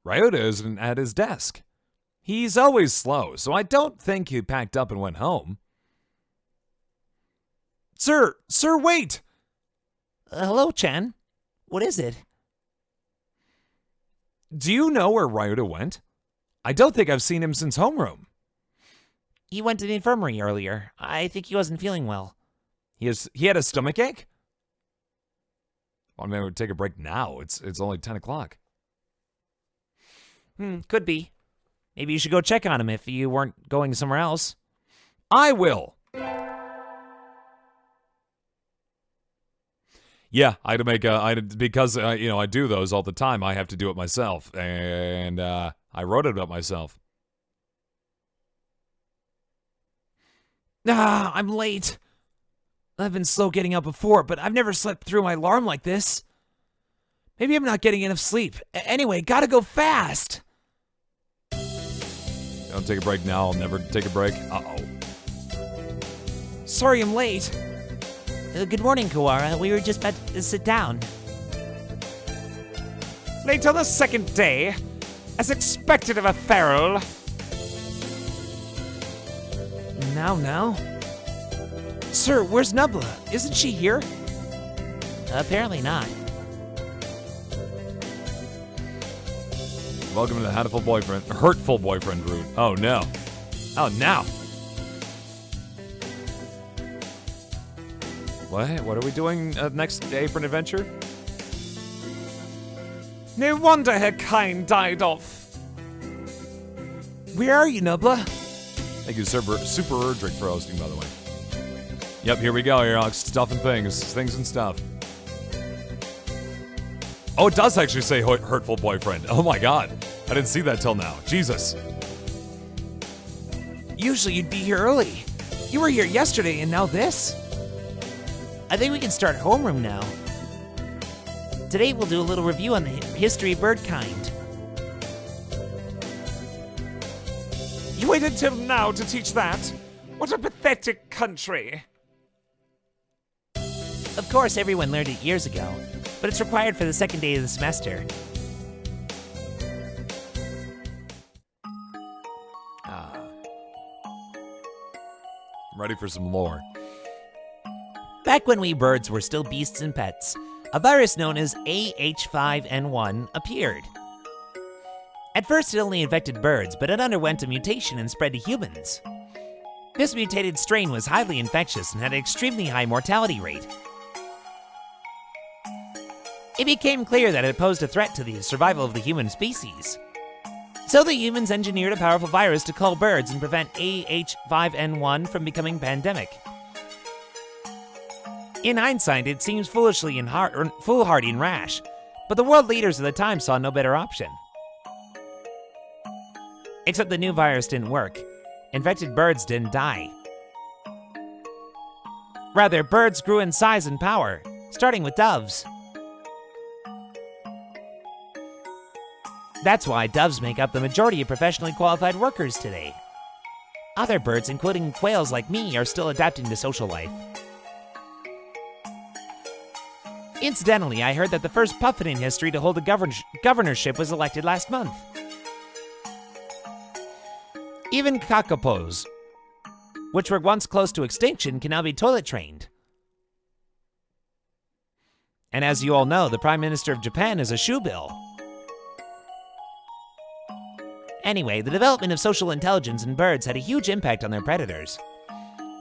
Ryota isn't at his desk. He's always slow, so I don't think he packed up and went home. Sir, wait! Hello, Chen. What is it? Do you know where Ryota went? I don't think I've seen him since homeroom. He went to the infirmary earlier. I think he wasn't feeling well. He had a stomach ache? Well, I mean, I would take a break now. It's only 10 o'clock. Could be. Maybe you should go check on him if you weren't going somewhere else. I will! Yeah, I had to make because I do those all the time. I have to do it myself, and I wrote it about myself. I'm late. I've been slow getting up before, but I've never slept through my alarm like this. Maybe I'm not getting enough sleep. Anyway, gotta go fast. Don't take a break now. I'll never take a break. Uh-oh. Sorry I'm late. Good morning, Kawara. We were just about to sit down. Late on the second day, as expected of a feral. Now? Sir, where's Nubla? Isn't she here? Apparently not. Welcome to the Hatoful boyfriend, hurtful boyfriend route. Oh no. Oh no. What are we doing next apron adventure? No wonder her kind died off. Where are you, Nubla? Thank you, Super Erdrick, for hosting, by the way. Yep, here we go. Here, stuff and things and stuff. Oh, it does actually say hurtful boyfriend. Oh my god. I didn't see that till now. Jesus. Usually you'd be here early. You were here yesterday and now this? I think we can start homeroom now. Today we'll do a little review on the history of birdkind. You waited till now to teach that? What a pathetic country. Of course, everyone learned it years ago, but it's required for the second day of the semester. I'm ready for some lore. Back when we birds were still beasts and pets, a virus known as AH5N1 appeared. At first, it only infected birds, but it underwent a mutation and spread to humans. This mutated strain was highly infectious and had an extremely high mortality rate. It became clear that it posed a threat to the survival of the human species. So the humans engineered a powerful virus to cull birds and prevent AH5N1 from becoming pandemic. In hindsight, it seems foolhardy and rash, but the world leaders of the time saw no better option. Except the new virus didn't work. Infected birds didn't die. Rather, birds grew in size and power, starting with doves. That's why doves make up the majority of professionally qualified workers today. Other birds, including quails like me, are still adapting to social life. Incidentally, I heard that the first puffin in history to hold a governorship was elected last month. Even kakapos, which were once close to extinction, can now be toilet trained. And as you all know, the Prime Minister of Japan is a shoebill. Anyway, the development of social intelligence in birds had a huge impact on their predators.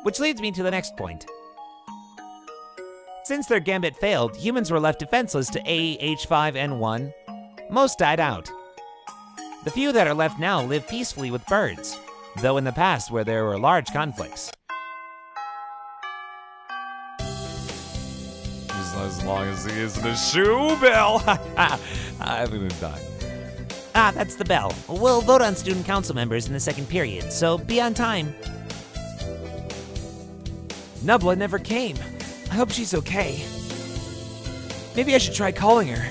Which leads me to the next point. Since their gambit failed, humans were left defenseless to AH5N1. Most died out. The few that are left now live peacefully with birds, though in the past where there were large conflicts. As long as he isn't a shoe bill. I'm gonna die. Ah, that's the bell. We'll vote on student council members in the second period, so be on time. Nubla never came. I hope she's okay. Maybe I should try calling her.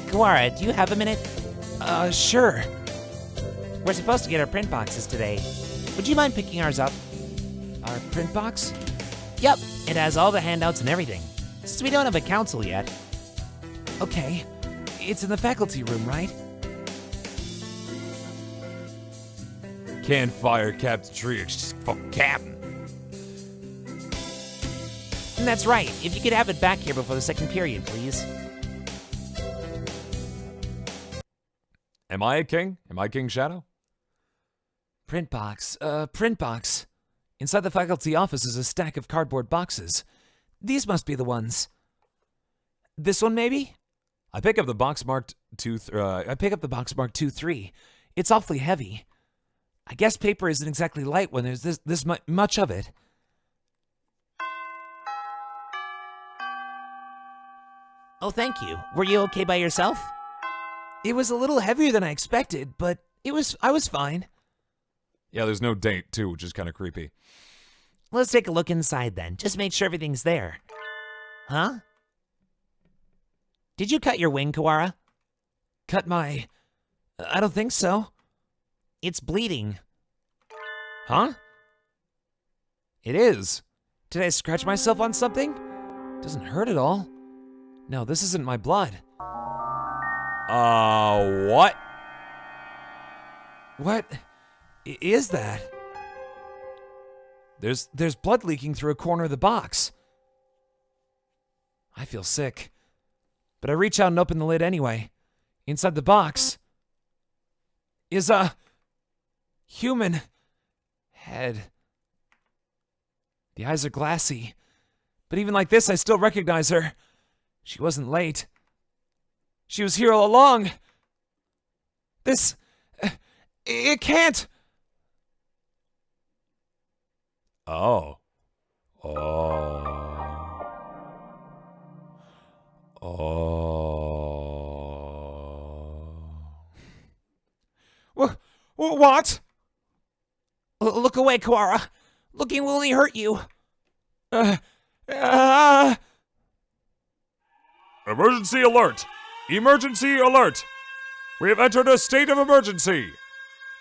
Kawara, do you have a minute? Sure. We're supposed to get our print boxes today. Would you mind picking ours up? Our print box? Yep, it has all the handouts and everything. Since we don't have a council yet. Okay. It's in the faculty room, right? Can't fire Captain Tree, just fuck Captain. And that's right. If you could have it back here before the second period, please. Am I a king? Am I King Shadow? Print box. Print box. Inside the faculty office is a stack of cardboard boxes. These must be the ones. This one, maybe? I pick up the box marked I pick up the box marked 2-3. It's awfully heavy. I guess paper isn't exactly light when there's this much of it. Oh, thank you. Were you okay by yourself? It was a little heavier than I expected, but I was fine. Yeah, there's no date, too, which is kind of creepy. Let's take a look inside then. Just make sure everything's there. Huh? Did you cut your wing, Kawara? Cut my... I don't think so. It's bleeding. Huh? It is. Did I scratch myself on something? Doesn't hurt at all. No, this isn't my blood. What? What is that? There's blood leaking through a corner of the box. I feel sick. But I reach out and open the lid anyway. Inside the box is a human head. The eyes are glassy. But even like this, I still recognize her. She wasn't late. She was here all along. This... it can't... Oh. What? Look away, Kawara. Looking will only hurt you. Emergency alert! Emergency alert! We have entered a state of emergency!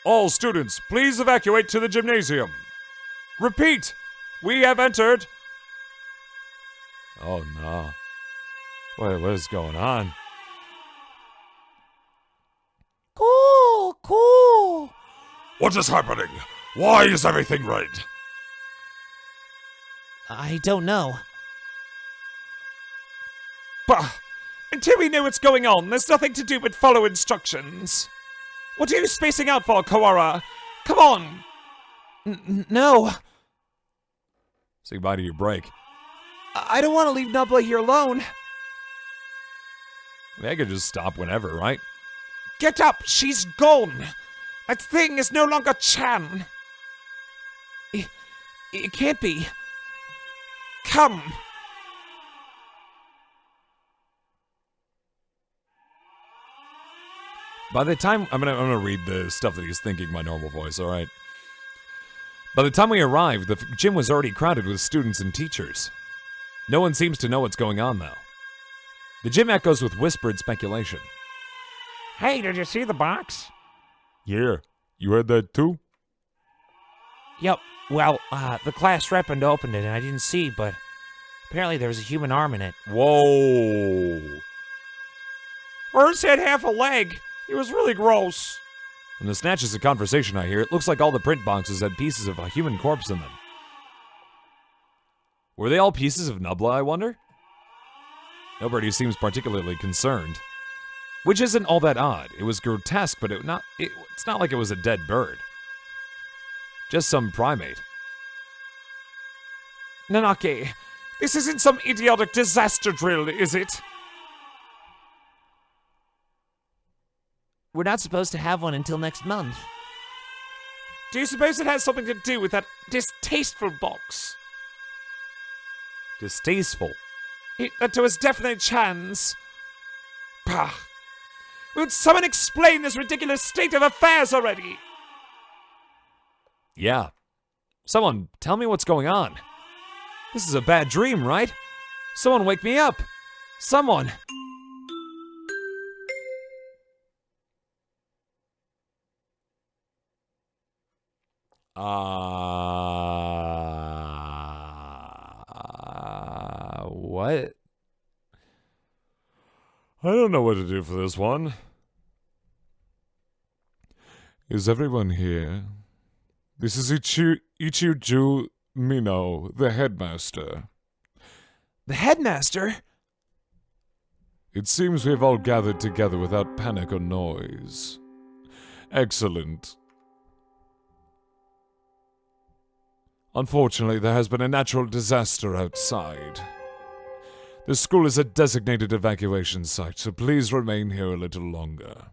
All students, please evacuate to the gymnasium. Repeat! We have entered... Oh no. Wait, what is going on? Cool. What is happening? Why is everything red? I don't know. Bah! Until we know what's going on, there's nothing to do but follow instructions. What are you spacing out for, Kawara? Come on! No. Say goodbye to your break. I don't want to leave Nubla here alone. I mean, I could just stop whenever, right? Get up! She's gone! That thing is no longer Chan! It can't be. Come! By the time... I'm gonna read the stuff that he's thinking in my normal voice, alright? By the time we arrived, the gym was already crowded with students and teachers. No one seems to know what's going on, though. The gym echoes with whispered speculation. Hey, did you see the box? Yeah, you heard that too? Yep. Well, the class rep opened it and I didn't see, but apparently there was a human arm in it. Whoa! Hers had half a leg. It was really gross. From the snatches of conversation I hear, it looks like all the print boxes had pieces of a human corpse in them. Were they all pieces of Nubla, I wonder? Nobody seems particularly concerned. Which isn't all that odd. It was grotesque, but it's not like it was a dead bird. Just some primate. Nanake, this isn't some idiotic disaster drill, is it? We're not supposed to have one until next month. Do you suppose it has something to do with that distasteful box? Distasteful. That there was definitely a chance. Bah! Would someone explain this ridiculous state of affairs already? Yeah. Someone, tell me what's going on. This is a bad dream, right? Someone wake me up. Someone. What? I don't know what to do for this one. Is everyone here? This is Ichiju Mino, the headmaster. The headmaster? It seems we have all gathered together without panic or noise. Excellent. Unfortunately, there has been a natural disaster outside. The school is a designated evacuation site, so please remain here a little longer.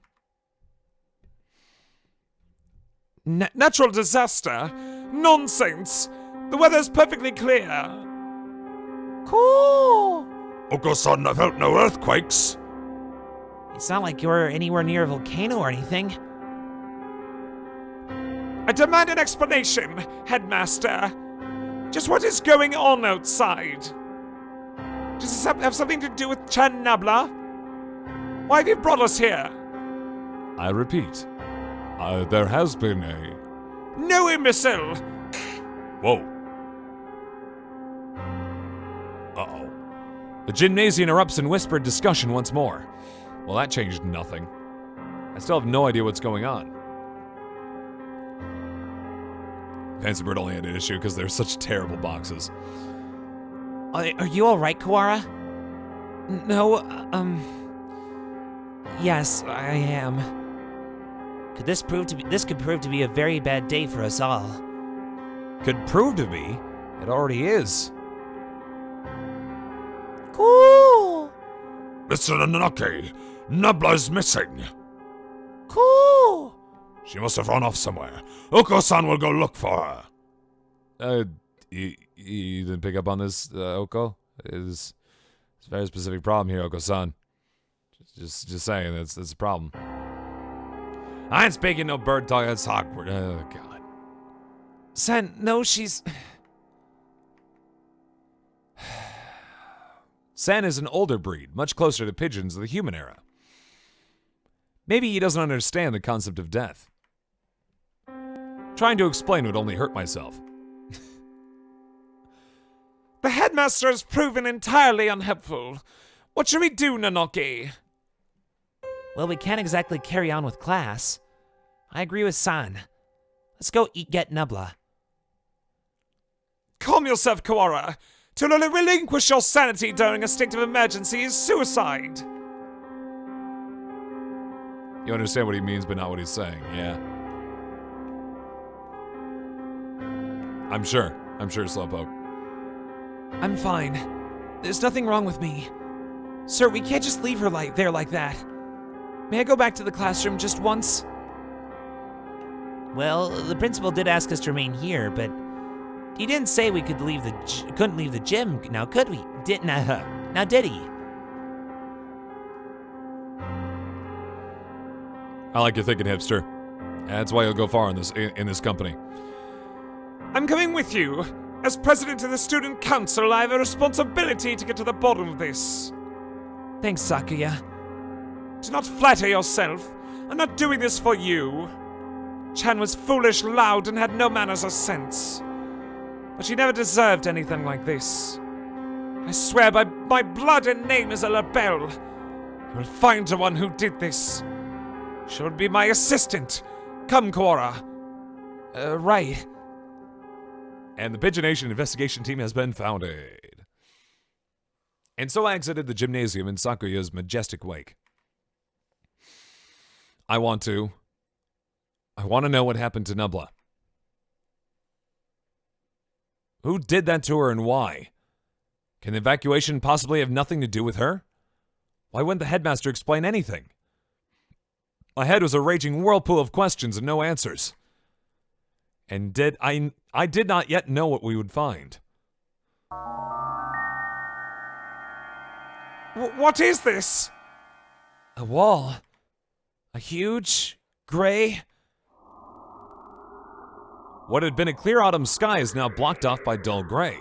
Natural disaster? Nonsense! The weather's perfectly clear. Cool! Oko-san, I felt no earthquakes. It's not like you're anywhere near a volcano or anything. I demand an explanation, Headmaster. Just what is going on outside? Does this have something to do with Chan Nabla? Why have you brought us here? I repeat, there has been a... No imbecile! Whoa. Uh-oh. The gymnasium erupts in whispered discussion once more. Well, that changed nothing. I still have no idea what's going on. Fancy Bird only had an issue because they're such terrible boxes. Are you alright, Kawara? No, yes, I am. This could prove to be a very bad day for us all. Could prove to be. It already is. Cool! Mr. Nanoke, Nabla's missing. Cool! She must have run off somewhere. Oko-san will go look for her. You didn't pick up on this, Oko? It's a very specific problem here, Oko-san. Just saying, that's a problem. I ain't speaking no bird talk, that's awkward. Oh, God. Sen, no, she's... San is an older breed, much closer to pigeons of the human era. Maybe he doesn't understand the concept of death. Trying to explain would only hurt myself. The headmaster has proven entirely unhelpful. What should we do, Nanoke? Well, we can't exactly carry on with class. I agree with San. Let's go get Nubla. Calm yourself, Kawara. To relinquish your sanity during a state of emergency is suicide. You understand what he means, but not what he's saying, yeah? I'm sure, Slowpoke. I'm fine. There's nothing wrong with me. Sir, we can't just leave her there like that. May I go back to the classroom just once? Well, the principal did ask us to remain here, but he didn't say we couldn't leave the gym. Now, could we? Now, did he? I like your thinking, hipster. That's why you'll go far in this company. I'm coming with you. As president of the student council, I have a responsibility to get to the bottom of this. Thanks, Sakuya. Do not flatter yourself. I'm not doing this for you. Chan was foolish, loud, and had no manners or sense. But she never deserved anything like this. I swear by my blood and name as a labelle, I will find the one who did this. She will be my assistant. Come, Kawara. Right. And the Pigeonation investigation team has been founded. And so I exited the gymnasium in Sakuya's majestic wake. I want to know what happened to Nubla. Who did that to her and why? Can the evacuation possibly have nothing to do with her? Why wouldn't the headmaster explain anything? My head was a raging whirlpool of questions and no answers. And I did not yet know what we would find. What is this? A wall. A huge, gray... What had been a clear autumn sky is now blocked off by dull gray.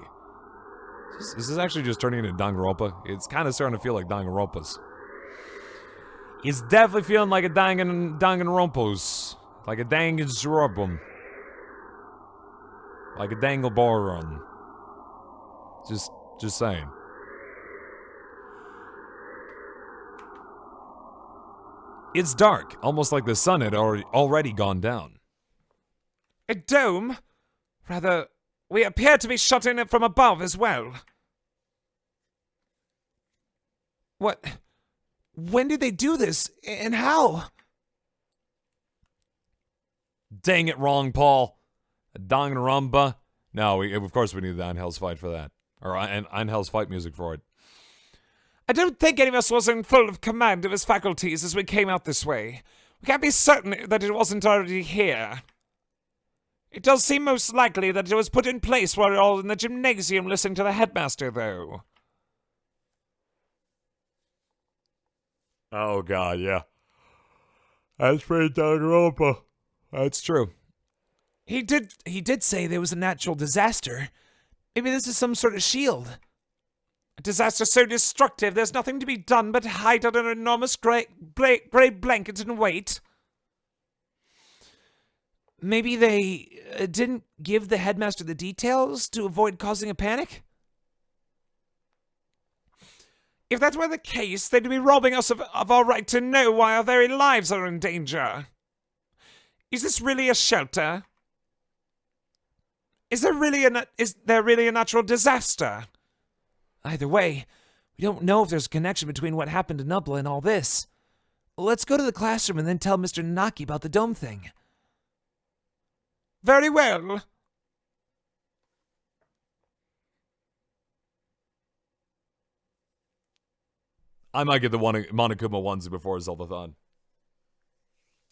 Is this actually just turning into Danganronpa? It's kind of starting to feel like Danganronpas. It's definitely feeling like a Danganronpas. Like a Danganronpa. Like a Dangleboron. Just saying. It's dark, almost like the sun had already gone down. A dome? Rather, we appear to be shut in from above as well. What? When did they do this? And how? Dang it, wrong, Paul. Danganronpa. No, of course we need the Einhel's Fight for that. Or Einhel's Fight music for it. I don't think any of us was in full command of his faculties as we came out this way. We can't be certain that it wasn't already here. It does seem most likely that it was put in place while we were all in the gymnasium listening to the headmaster, though. Oh, God, yeah. That's pretty Danganronpa. That's true. He did say there was a natural disaster. Maybe this is some sort of shield. A disaster so destructive, there's nothing to be done but hide under an enormous gray blanket and wait. Maybe they didn't give the headmaster the details to avoid causing a panic? If that were the case, they'd be robbing us of our right to know why our very lives are in danger. Is this really a shelter? Is there really a natural disaster? Either way, we don't know if there's a connection between what happened to Nubla and all this. Let's go to the classroom and then tell Mr. Nanaki about the dome thing. Very well. I might get the Monokuma onesie before Zeldathon.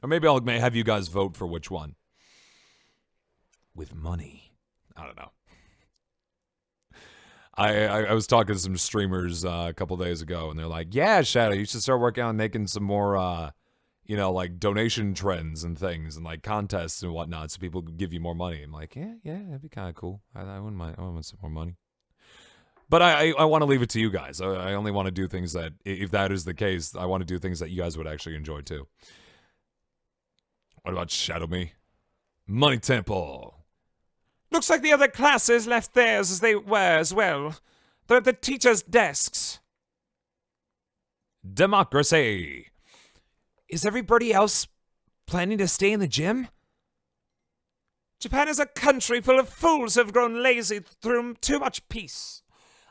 Or maybe I'll have you guys vote for which one. With money. I don't know. I was talking to some streamers a couple days ago, and they're like, yeah, Shadow, you should start working on making some more, like donation trends and things, and like contests and whatnot, so people could give you more money. I'm like, yeah, that'd be kind of cool. I wouldn't mind. I want some more money. But I want to leave it to you guys. I only want to do things that, if that is the case, I want to do things that you guys would actually enjoy too. What about Shadow Me? Money Temple. Looks like the other classes left theirs as they were as well. They're at the teachers' desks. Democracy. Is everybody else planning to stay in the gym? Japan is a country full of fools who have grown lazy through too much peace.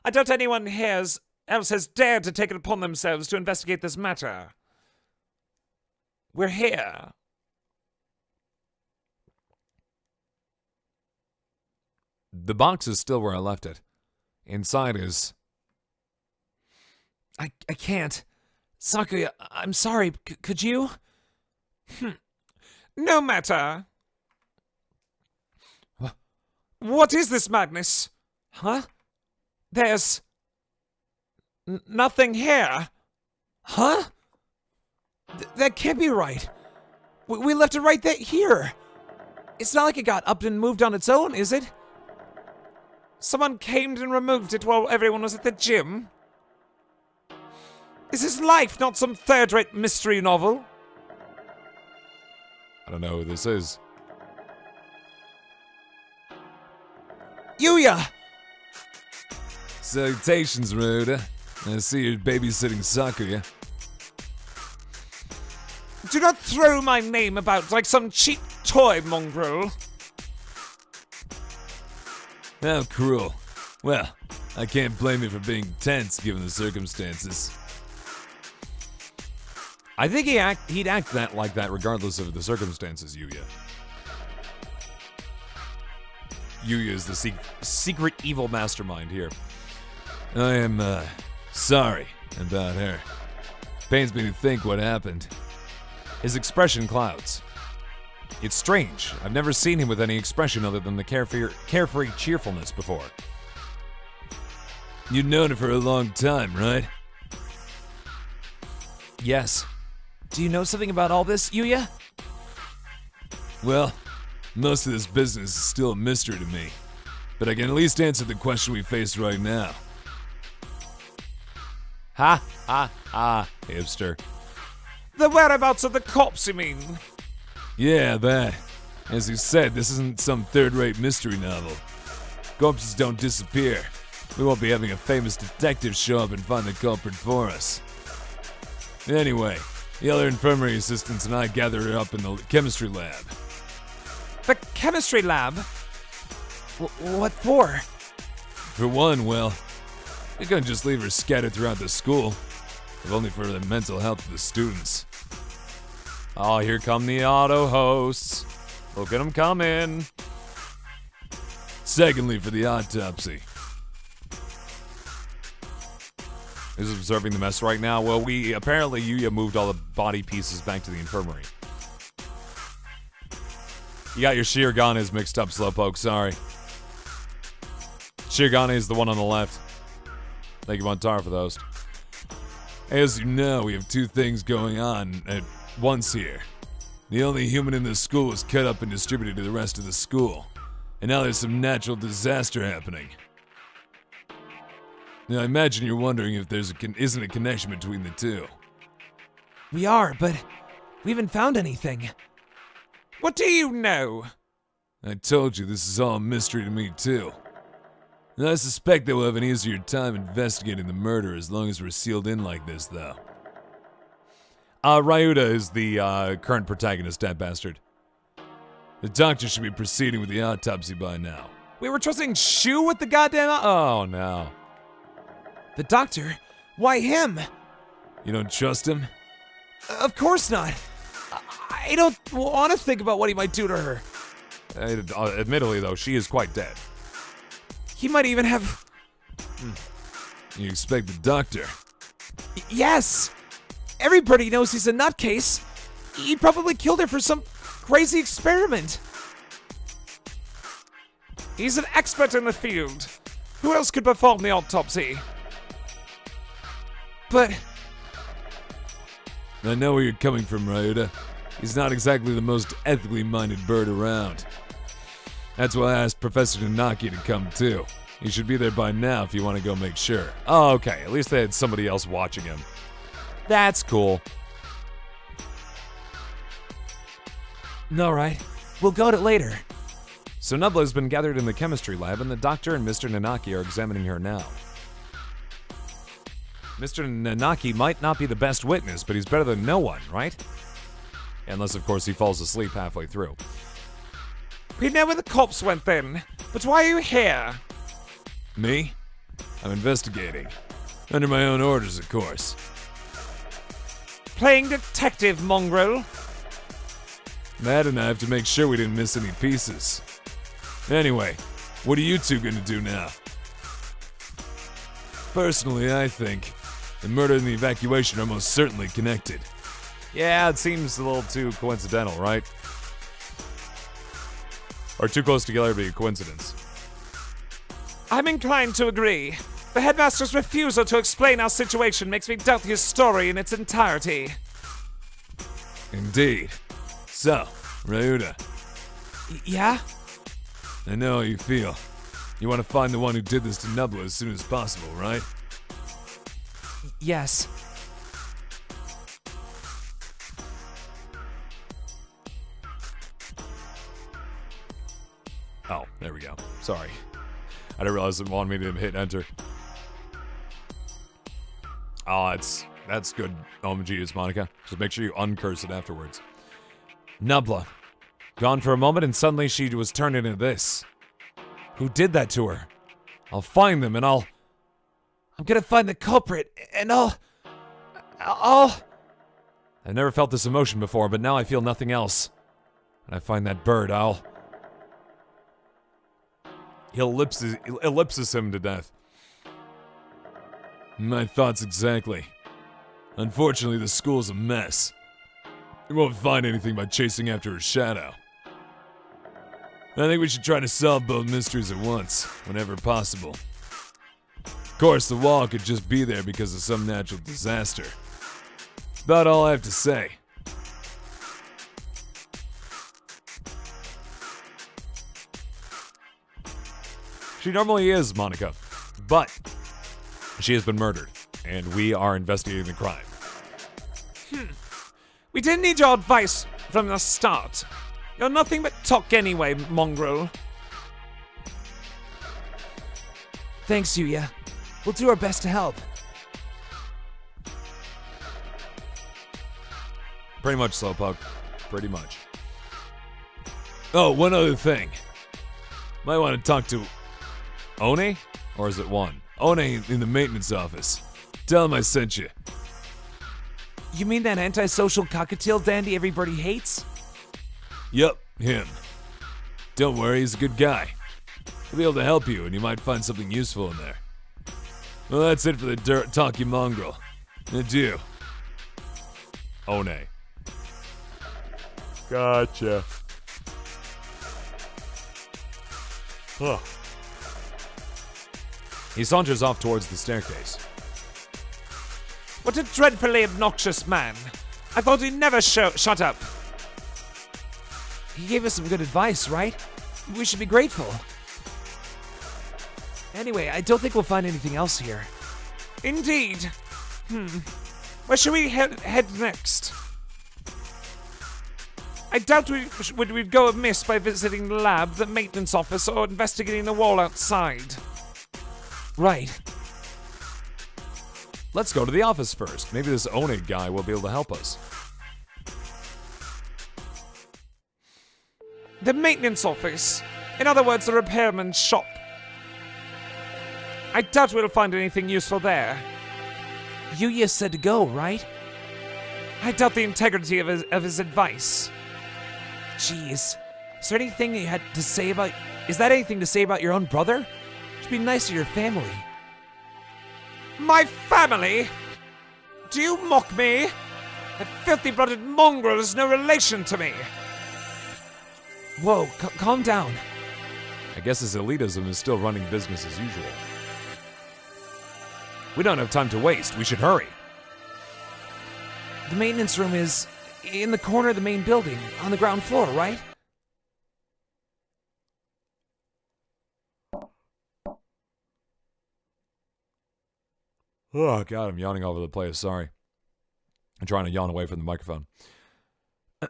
I doubt anyone here else has dared to take it upon themselves to investigate this matter. We're here. The box is still where I left it. Inside is... I can't. Sakuya, I'm sorry. Could you? No matter. What is this madness? Huh? There's... nothing here. Huh? That can't be right. We left it right there, here. It's not like it got up and moved on its own, is it? Someone came and removed it while everyone was at the gym? This is life, not some third-rate mystery novel. I don't know who this is. Yuya! Salutations, Rhoda. I see you're babysitting Sakuya. Do not throw my name about like some cheap toy, mongrel. How cruel. Well, I can't blame you for being tense given the circumstances. I think he'd act like that regardless of the circumstances, Yuya. Yuya is the secret evil mastermind here. I am, sorry about her. Pains me to think what happened. His expression clouds. It's strange. I've never seen him with any expression other than the carefree cheerfulness before. You've known her for a long time, right? Yes. Do you know something about all this, Yuya? Well, most of this business is still a mystery to me. But I can at least answer the question we face right now. Ha ha ha, hipster. The whereabouts of the corpse, you mean? Yeah, that. As you said, this isn't some third-rate mystery novel. Corpses don't disappear. We won't be having a famous detective show up and find the culprit for us. Anyway, the other infirmary assistants and I gathered her up in the chemistry lab. The chemistry lab? What for? For one, well, we couldn't just leave her scattered throughout the school, if only for the mental health of the students. Oh, here come the auto hosts. Look at them coming. Secondly, for the autopsy. Is observing the mess right now? Well, apparently Yuya moved all the body pieces back to the infirmary. You got your Shiraganes mixed up, Slowpoke, sorry. Shiragane is the one on the left. Thank you, Montara, for the host. As you know, we have two things going on at once here. The only human in the school was cut up and distributed to the rest of the school. And now there's some natural disaster happening. Now I imagine you're wondering if there's isn't a connection between the two. We are, but we haven't found anything. What do you know? I told you this is all a mystery to me too. And I suspect that we'll have an easier time investigating the murder as long as we're sealed in like this, though. Ryuta is the current protagonist, that bastard. The doctor should be proceeding with the autopsy by now. We were trusting Shu with the goddamn. Oh no. The doctor? Why him? You don't trust him? Of course not. I don't want to think about what he might do to her. Admittedly, though, she is quite dead. He might even have. You expect the doctor? Yes! Everybody knows he's a nutcase. He probably killed her for some crazy experiment. He's an expert in the field. Who else could perform the autopsy? But I know where you're coming from, Ryuta. He's not exactly the most ethically minded bird around. That's why I asked Professor Nanaki to come too. He should be there by now if you want to go make sure. Oh, okay. At least they had somebody else watching him. That's cool. alright, we'll go to it later. So Nubla has been gathered in the chemistry lab, and the doctor and Mr. Nanaki are examining her now. Mr. Nanaki might not be the best witness, but he's better than no one, right? Unless, of course, he falls asleep halfway through. We know where the corpse went then, but why are you here? Me? I'm investigating. Under my own orders, of course. Playing detective, mongrel? Matt and I have to make sure we didn't miss any pieces. Anyway, what are you two gonna do now? Personally, I think the murder and the evacuation are most certainly connected. Yeah, it seems a little too coincidental, right? Or too close together to be a coincidence. I'm inclined to agree. The headmaster's refusal to explain our situation makes me doubt his story in its entirety. Indeed. So, Ryuta, Yeah? I know how you feel. You want to find the one who did this to Nubla as soon as possible, right? Yes. Oh, there we go. Sorry. I didn't realize it wanted me to hit enter. Oh, that's good, Homogeneous Monica. Just make sure you uncurse it afterwards. Nubla. Gone for a moment and suddenly she was turned into this. Who did that to her? I'll find them and I'm gonna find the culprit, and I've never felt this emotion before, but now I feel nothing else. When I find that bird, He'll ellipsis him to death. My thoughts exactly. Unfortunately, the school's a mess. We won't find anything by chasing after her shadow. I think we should try to solve both mysteries at once, whenever possible. Of course, the wall could just be there because of some natural disaster. That's about all I have to say. She normally is, Monica, but she has been murdered, and we are investigating the crime. We didn't need your advice from the start. You're nothing but talk anyway, mongrel. Thanks, Yuya. We'll do our best to help. Pretty much, Slowpoke. Pretty much. Oh, one other thing. Might want to talk to One? Or is it one? One in the maintenance office. Tell him I sent you. You mean that antisocial cockatiel dandy everybody hates? Yup, him. Don't worry, he's a good guy. He'll be able to help you, and you might find something useful in there. Well, that's it for the talky mongrel. Adieu. One. Gotcha. Huh. He saunters off towards the staircase. What a dreadfully obnoxious man. I thought he'd never shut up. He gave us some good advice, right? We should be grateful. Anyway, I don't think we'll find anything else here. Indeed. Where should we head next? I doubt we'd go amiss by visiting the lab, the maintenance office, or investigating the wall outside. Right. Let's go to the office first. Maybe this One guy will be able to help us. The maintenance office. In other words, the repairman's shop. I doubt we'll find anything useful there. Yuya said to go, right? I doubt the integrity of his advice. Jeez. Is there anything you had to say about... Is that anything to say about your own brother? You should be nice to your family. My family? Do you mock me? That filthy-blooded mongrel is no relation to me. Whoa, calm down. I guess his elitism is still running business as usual. We don't have time to waste. We should hurry. The maintenance room is in the corner of the main building, on the ground floor, right? Oh, God, I'm yawning all over the place. Sorry. I'm trying to yawn away from the microphone.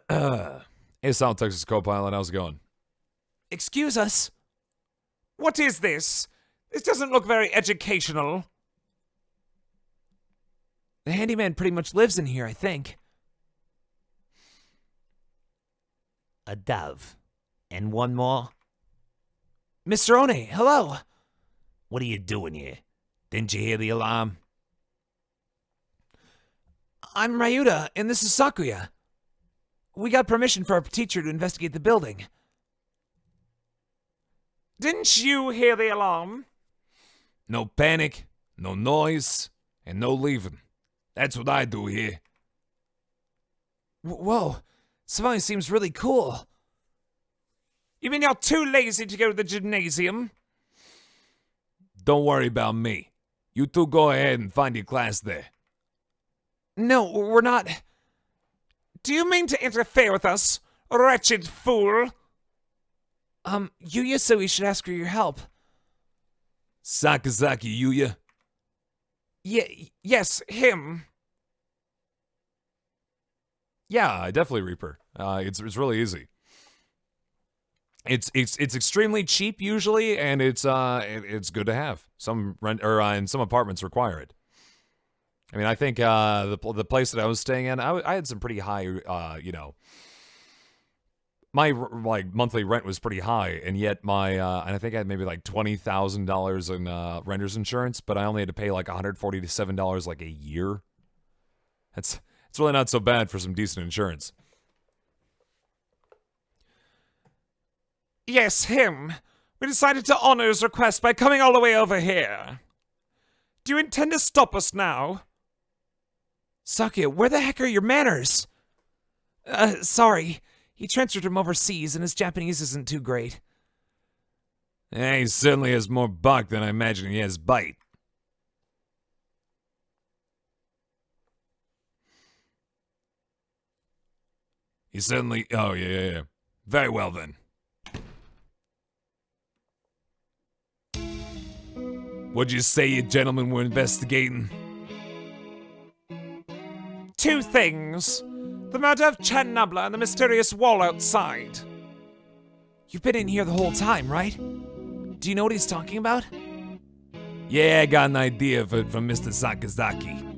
Hey, South Texas co-pilot, how's it going? Excuse us. What is this? This doesn't look very educational. The handyman pretty much lives in here, I think. A dove. And one more. Mr. One, hello. What are you doing here? Didn't you hear the alarm? I'm Ryuta, and this is Sakuya. We got permission for our teacher to investigate the building. Didn't you hear the alarm? No panic, no noise, and no leaving. That's what I do here. Whoa, Savannah seems really cool. You mean you're too lazy to go to the gymnasium? Don't worry about me. You two go ahead and find your class there. No, we're not. Do you mean to interfere with us, wretched fool? Yuya said we should ask for your help. Sakazaki Yuya? Yes, him. Yeah, definitely Reaper. It's really easy. It's extremely cheap usually, and it's good to have. Some and some apartments require it. I mean, I think the place that I was staying in, I had some pretty high, my like monthly rent was pretty high, and yet my and I think I had maybe like $20,000 in renter's insurance, but I only had to pay like $147 like a year. It's really not so bad for some decent insurance. Yes, him. We decided to honor his request by coming all the way over here. Do you intend to stop us now? Sakuya, where the heck are your manners? Sorry. He transferred from overseas, and his Japanese isn't too great. He certainly has more bark than I imagine he has bite. He certainly... Oh, yeah. Very well, then. What'd you say you gentlemen were investigating? 2 things. The murder of Chan Nubla and the mysterious wall outside. You've been in here the whole time, right? Do you know what he's talking about? Yeah, I got an idea of it from Mr. Sakazaki.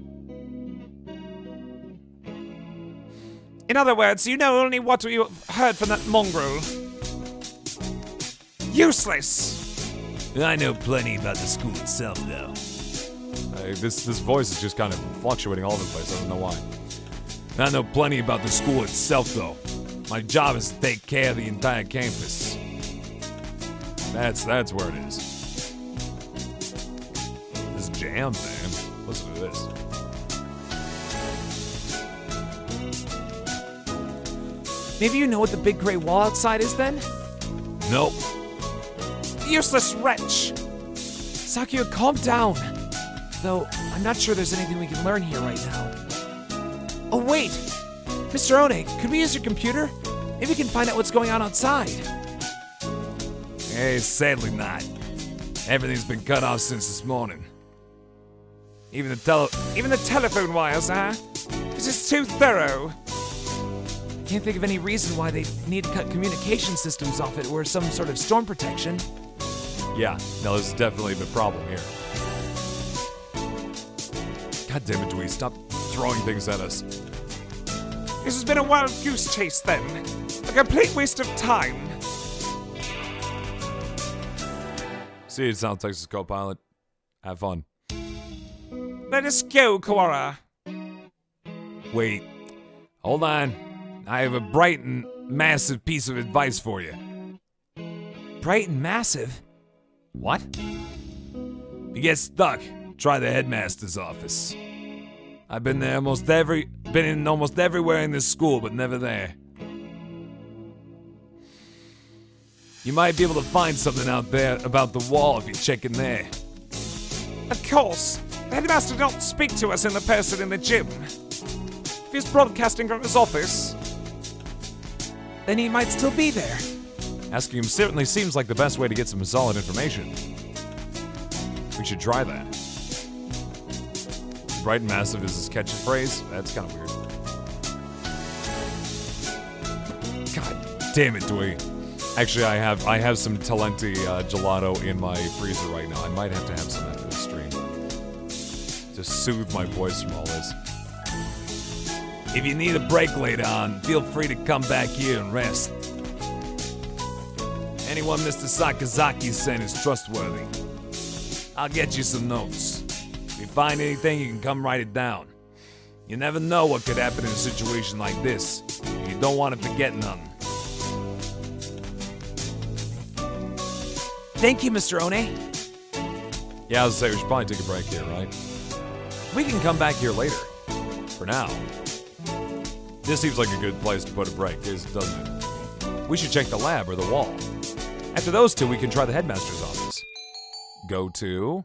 In other words, you know only what we heard from that mongrel. Useless! I know plenty about the school itself, though. This voice is just kind of fluctuating all over the place. I don't know why. I know plenty about the school itself, though. My job is to take care of the entire campus. That's where it is. This jam, man. Listen to this. Maybe you know what the big gray wall outside is, then? Nope. Useless wretch! Sakuya, calm down. Though, I'm not sure there's anything we can learn here right now. Oh, wait! Mr. One, could we use your computer? Maybe we can find out what's going on outside. Hey, sadly not. Everything's been cut off since this morning. Even the telephone wires, huh? This is too thorough. Can't think of any reason why they need to cut communication systems off it or some sort of storm protection. Yeah, no, this is definitely the problem here. God damn it, Dwee, stop throwing things at us. This has been a wild goose chase then. A complete waste of time. See you, South Texas co-pilot. Have fun. Let us go, Koara. Wait, hold on. I have a bright and massive piece of advice for you. Bright and massive? What? You get stuck, try the headmaster's office. I've been in almost everywhere in this school, but never there. You might be able to find something out there about the wall if you check in there. Of course. The headmaster did not speak to us in the person in the gym. If he's broadcasting from his office, Then he might still be there. Asking him certainly seems like the best way to get some solid information. We should try that. Bright and massive is his catchphrase? That's kind of weird. God damn it, Dwee. Actually, I have some Talenti gelato in my freezer right now. I might have to have some after the stream. To soothe my voice from all this. If you need a break later on, feel free to come back here and rest. Anyone Mr. Sakazaki sent is trustworthy. I'll get you some notes. If you find anything, you can come write it down. You never know what could happen in a situation like this. You don't want to forget none. Thank you, Mr. One. Yeah, I was gonna say we should probably take a break here, right? We can come back here later. For now. This seems like a good place to put a break, doesn't it? We should check the lab or the wall. After those two, we can try the headmaster's office. Go to